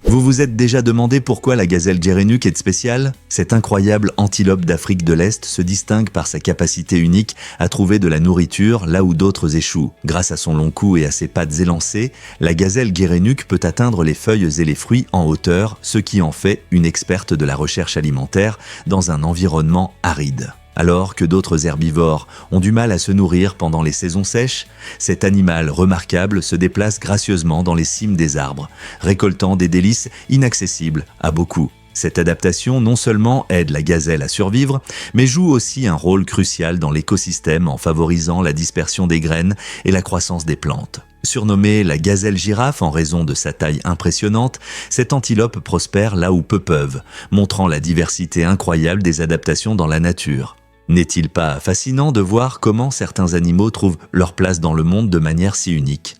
S1: Vous vous êtes déjà demandé pourquoi la gazelle Gerenuk est spéciale ? Cette incroyable antilope d'Afrique de l'Est se distingue par sa capacité unique à trouver de la nourriture là où d'autres échouent. Grâce à son long cou et à ses pattes élancées, la gazelle Gerenuk peut atteindre les feuilles et les fruits en hauteur, ce qui en fait une experte de la recherche alimentaire dans un environnement aride. Alors que d'autres herbivores ont du mal à se nourrir pendant les saisons sèches, cet animal remarquable se déplace gracieusement dans les cimes des arbres, récoltant des délices inaccessibles à beaucoup. Cette adaptation non seulement aide la gazelle à survivre, mais joue aussi un rôle crucial dans l'écosystème en favorisant la dispersion des graines et la croissance des plantes. Surnommée la gazelle girafe en raison de sa taille impressionnante, cette antilope prospère là où peu peuvent, montrant la diversité incroyable des adaptations dans la nature. N'est-il pas fascinant de voir comment certains animaux trouvent leur place dans le monde de manière si unique ?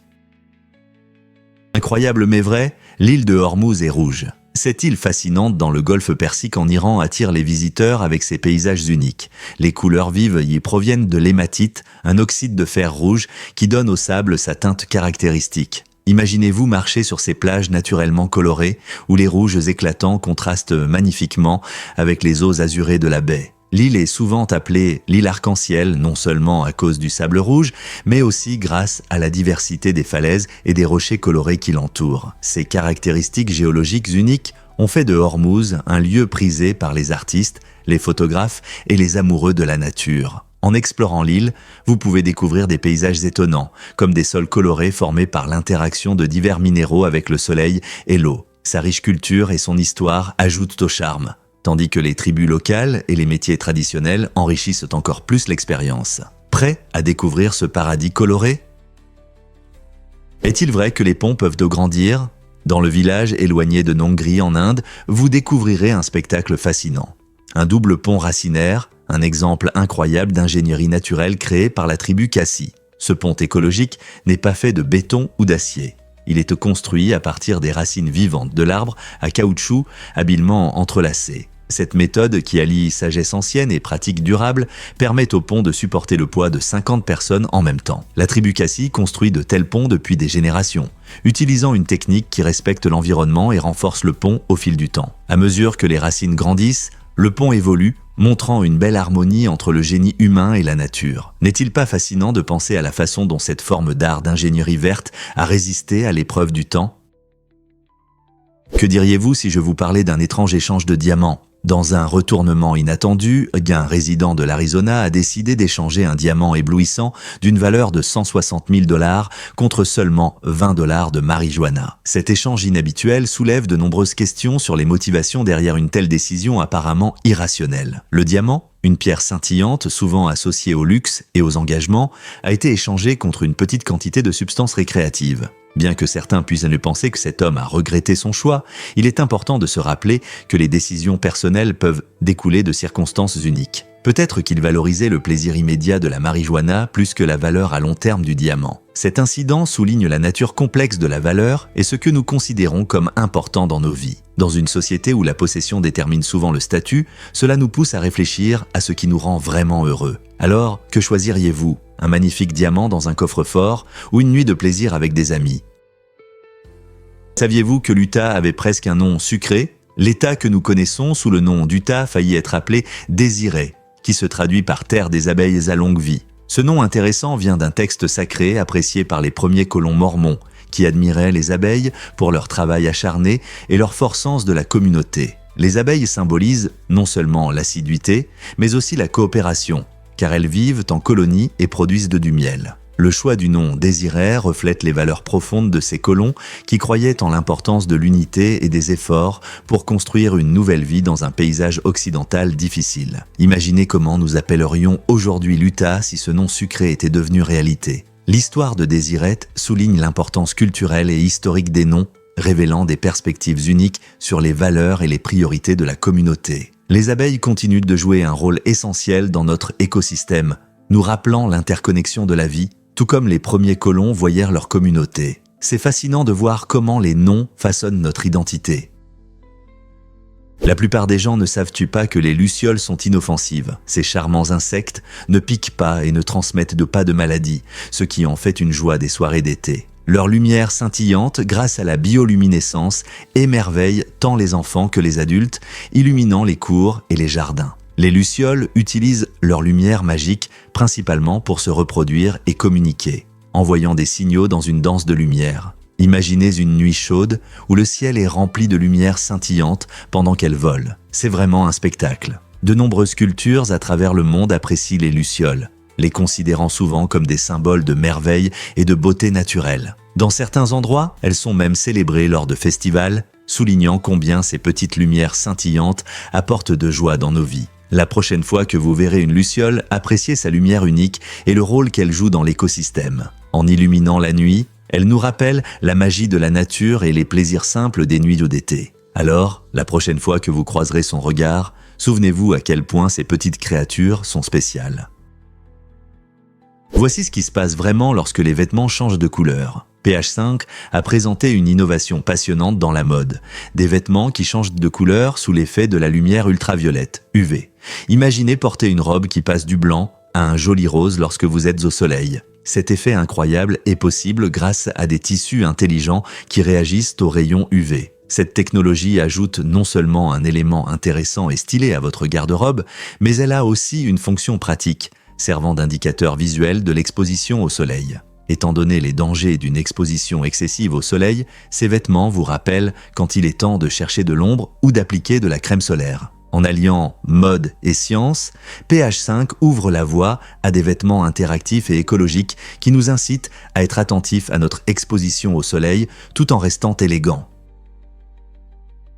S1: Incroyable mais vrai, l'île de Hormuz est rouge. Cette île fascinante dans le golfe Persique en Iran attire les visiteurs avec ses paysages uniques. Les couleurs vives y proviennent de l'hématite, un oxyde de fer rouge qui donne au sable sa teinte caractéristique. Imaginez-vous marcher sur ces plages naturellement colorées, où les rouges éclatants contrastent magnifiquement avec les eaux azurées de la baie. L'île est souvent appelée l'île arc-en-ciel, non seulement à cause du sable rouge, mais aussi grâce à la diversité des falaises et des rochers colorés qui l'entourent. Ces caractéristiques géologiques uniques ont fait de Hormuz un lieu prisé par les artistes, les photographes et les amoureux de la nature. En explorant l'île, vous pouvez découvrir des paysages étonnants, comme des sols colorés formés par l'interaction de divers minéraux avec le soleil et l'eau. Sa riche culture et son histoire ajoutent au charme, tandis que les tribus locales et les métiers traditionnels enrichissent encore plus l'expérience. Prêt à découvrir ce paradis coloré ? Est-il vrai que les ponts peuvent grandir ? Dans le village éloigné de Nongri en Inde, vous découvrirez un spectacle fascinant. Un double pont racinaire, un exemple incroyable d'ingénierie naturelle créée par la tribu Khasi. Ce pont écologique n'est pas fait de béton ou d'acier. Il est construit à partir des racines vivantes de l'arbre à caoutchouc habilement entrelacées. Cette méthode, qui allie sagesse ancienne et pratique durable, permet au pont de supporter le poids de 50 personnes en même temps. La tribu Khasi construit de tels ponts depuis des générations, utilisant une technique qui respecte l'environnement et renforce le pont au fil du temps. À mesure que les racines grandissent, le pont évolue, montrant une belle harmonie entre le génie humain et la nature. N'est-il pas fascinant de penser à la façon dont cette forme d'art d'ingénierie verte a résisté à l'épreuve du temps ? Que diriez-vous si je vous parlais d'un étrange échange de diamants ? Dans un retournement inattendu, un résident de l'Arizona a décidé d'échanger un diamant éblouissant d'une valeur de 160 000 $ contre seulement 20 $ de marijuana. Cet échange inhabituel soulève de nombreuses questions sur les motivations derrière une telle décision apparemment irrationnelle. Le diamant, une pierre scintillante souvent associée au luxe et aux engagements, a été échangé contre une petite quantité de substances récréatives. Bien que certains puissent ne penser que cet homme a regretté son choix, il est important de se rappeler que les décisions personnelles peuvent découler de circonstances uniques. Peut-être qu'il valorisait le plaisir immédiat de la marijuana plus que la valeur à long terme du diamant. Cet incident souligne la nature complexe de la valeur et ce que nous considérons comme important dans nos vies. Dans une société où la possession détermine souvent le statut, cela nous pousse à réfléchir à ce qui nous rend vraiment heureux. Alors, que choisiriez-vous ? Un magnifique diamant dans un coffre-fort ou une nuit de plaisir avec des amis ? Saviez-vous que l'Utah avait presque un nom sucré ? L'État que nous connaissons sous le nom d'Utah a failli être appelé Désiré, qui se traduit par terre des abeilles à longue vie. Ce nom intéressant vient d'un texte sacré apprécié par les premiers colons mormons, qui admiraient les abeilles pour leur travail acharné et leur fort sens de la communauté. Les abeilles symbolisent non seulement l'assiduité, mais aussi la coopération, car elles vivent en colonie et produisent du miel. Le choix du nom Désiré reflète les valeurs profondes de ces colons qui croyaient en l'importance de l'unité et des efforts pour construire une nouvelle vie dans un paysage occidental difficile. Imaginez comment nous appellerions aujourd'hui l'Utah si ce nom sucré était devenu réalité. L'histoire de Désiré souligne l'importance culturelle et historique des noms, révélant des perspectives uniques sur les valeurs et les priorités de la communauté. Les abeilles continuent de jouer un rôle essentiel dans notre écosystème, nous rappelant l'interconnexion de la vie, tout comme les premiers colons voyèrent leur communauté. C'est fascinant de voir comment les noms façonnent notre identité. La plupart des gens ne savent-tu pas que les lucioles sont inoffensives? Ces charmants insectes ne piquent pas et ne transmettent pas de maladies, ce qui en fait une joie des soirées d'été. Leur lumière scintillante, grâce à la bioluminescence, émerveille tant les enfants que les adultes, illuminant les cours et les jardins. Les lucioles utilisent leur lumière magique principalement pour se reproduire et communiquer, envoyant des signaux dans une danse de lumière. Imaginez une nuit chaude où le ciel est rempli de lumière scintillante pendant qu'elles volent. C'est vraiment un spectacle. De nombreuses cultures à travers le monde apprécient les lucioles, les considérant souvent comme des symboles de merveille et de beauté naturelle. Dans certains endroits, elles sont même célébrées lors de festivals, soulignant combien ces petites lumières scintillantes apportent de joie dans nos vies. La prochaine fois que vous verrez une luciole, appréciez sa lumière unique et le rôle qu'elle joue dans l'écosystème. En illuminant la nuit, elle nous rappelle la magie de la nature et les plaisirs simples des nuits d'été. Alors, la prochaine fois que vous croiserez son regard, souvenez-vous à quel point ces petites créatures sont spéciales. Voici ce qui se passe vraiment lorsque les vêtements changent de couleur. PH5 a présenté une innovation passionnante dans la mode. Des vêtements qui changent de couleur sous l'effet de la lumière ultraviolette, UV. Imaginez porter une robe qui passe du blanc à un joli rose lorsque vous êtes au soleil. Cet effet incroyable est possible grâce à des tissus intelligents qui réagissent aux rayons UV. Cette technologie ajoute non seulement un élément intéressant et stylé à votre garde-robe, mais elle a aussi une fonction pratique, servant d'indicateur visuel de l'exposition au soleil. Étant donné les dangers d'une exposition excessive au soleil, ces vêtements vous rappellent quand il est temps de chercher de l'ombre ou d'appliquer de la crème solaire. En alliant mode et science, PH5 ouvre la voie à des vêtements interactifs et écologiques qui nous incitent à être attentifs à notre exposition au soleil tout en restant élégants.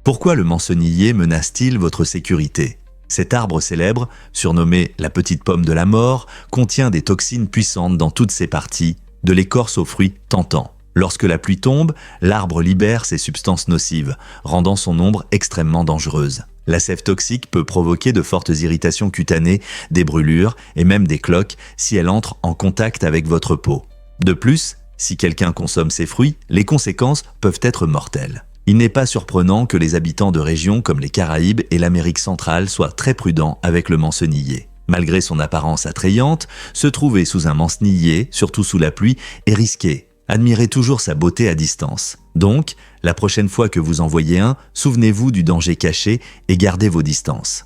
S1: Pourquoi le mancenillier menace-t-il votre sécurité? Cet arbre célèbre, surnommé la petite pomme de la mort, contient des toxines puissantes dans toutes ses parties, de l'écorce aux fruits tentants. Lorsque la pluie tombe, l'arbre libère ces substances nocives, rendant son ombre extrêmement dangereuse. La sève toxique peut provoquer de fortes irritations cutanées, des brûlures et même des cloques si elle entre en contact avec votre peau. De plus, si quelqu'un consomme ces fruits, les conséquences peuvent être mortelles. Il n'est pas surprenant que les habitants de régions comme les Caraïbes et l'Amérique centrale soient très prudents avec le mancenillier. Malgré son apparence attrayante, se trouver sous un mancenillier, surtout sous la pluie, est risqué. Admirez toujours sa beauté à distance. Donc, la prochaine fois que vous en voyez un, souvenez-vous du danger caché et gardez vos distances.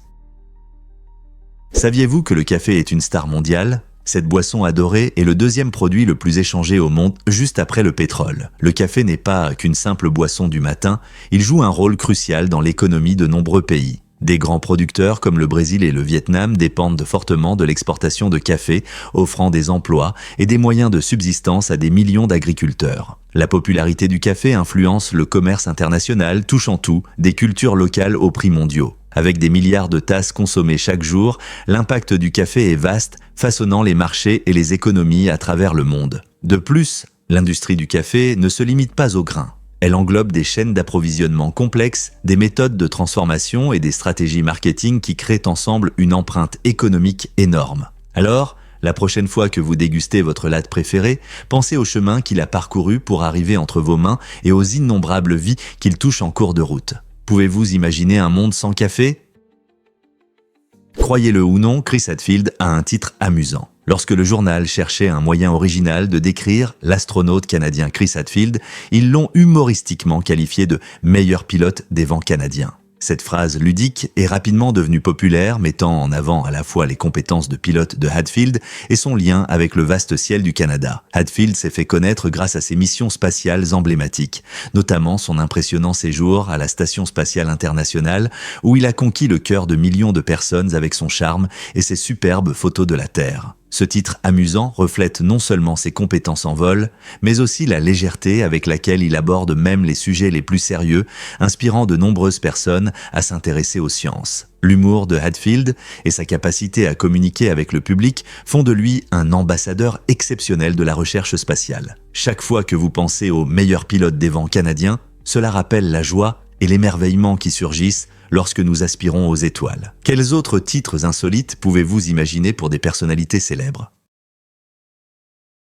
S1: Saviez-vous que le café est une star mondiale ? Cette boisson adorée est le deuxième produit le plus échangé au monde, juste après le pétrole. Le café n'est pas qu'une simple boisson du matin, il joue un rôle crucial dans l'économie de nombreux pays. Des grands producteurs comme le Brésil et le Vietnam dépendent fortement de l'exportation de café, offrant des emplois et des moyens de subsistance à des millions d'agriculteurs. La popularité du café influence le commerce international, touchant tout, des cultures locales aux prix mondiaux. Avec des milliards de tasses consommées chaque jour, l'impact du café est vaste, façonnant les marchés et les économies à travers le monde. De plus, l'industrie du café ne se limite pas au grain. Elle englobe des chaînes d'approvisionnement complexes, des méthodes de transformation et des stratégies marketing qui créent ensemble une empreinte économique énorme. Alors, la prochaine fois que vous dégustez votre latte préférée, pensez au chemin qu'il a parcouru pour arriver entre vos mains et aux innombrables vies qu'il touche en cours de route. Pouvez-vous imaginer un monde sans café ? Croyez-le ou non, Chris Hadfield a un titre amusant. Lorsque le journal cherchait un moyen original de décrire l'astronaute canadien Chris Hadfield, ils l'ont humoristiquement qualifié de « meilleur pilote des vents canadiens ». Cette phrase ludique est rapidement devenue populaire, mettant en avant à la fois les compétences de pilote de Hadfield et son lien avec le vaste ciel du Canada. Hadfield s'est fait connaître grâce à ses missions spatiales emblématiques, notamment son impressionnant séjour à la Station spatiale internationale, où il a conquis le cœur de millions de personnes avec son charme et ses superbes photos de la Terre. Ce titre amusant reflète non seulement ses compétences en vol, mais aussi la légèreté avec laquelle il aborde même les sujets les plus sérieux, inspirant de nombreuses personnes à s'intéresser aux sciences. L'humour de Hadfield et sa capacité à communiquer avec le public font de lui un ambassadeur exceptionnel de la recherche spatiale. Chaque fois que vous pensez au meilleur pilote des vents canadiens, cela rappelle la joie et l'émerveillement qui surgissent lorsque nous aspirons aux étoiles. Quels autres titres insolites pouvez-vous imaginer pour des personnalités célèbres ?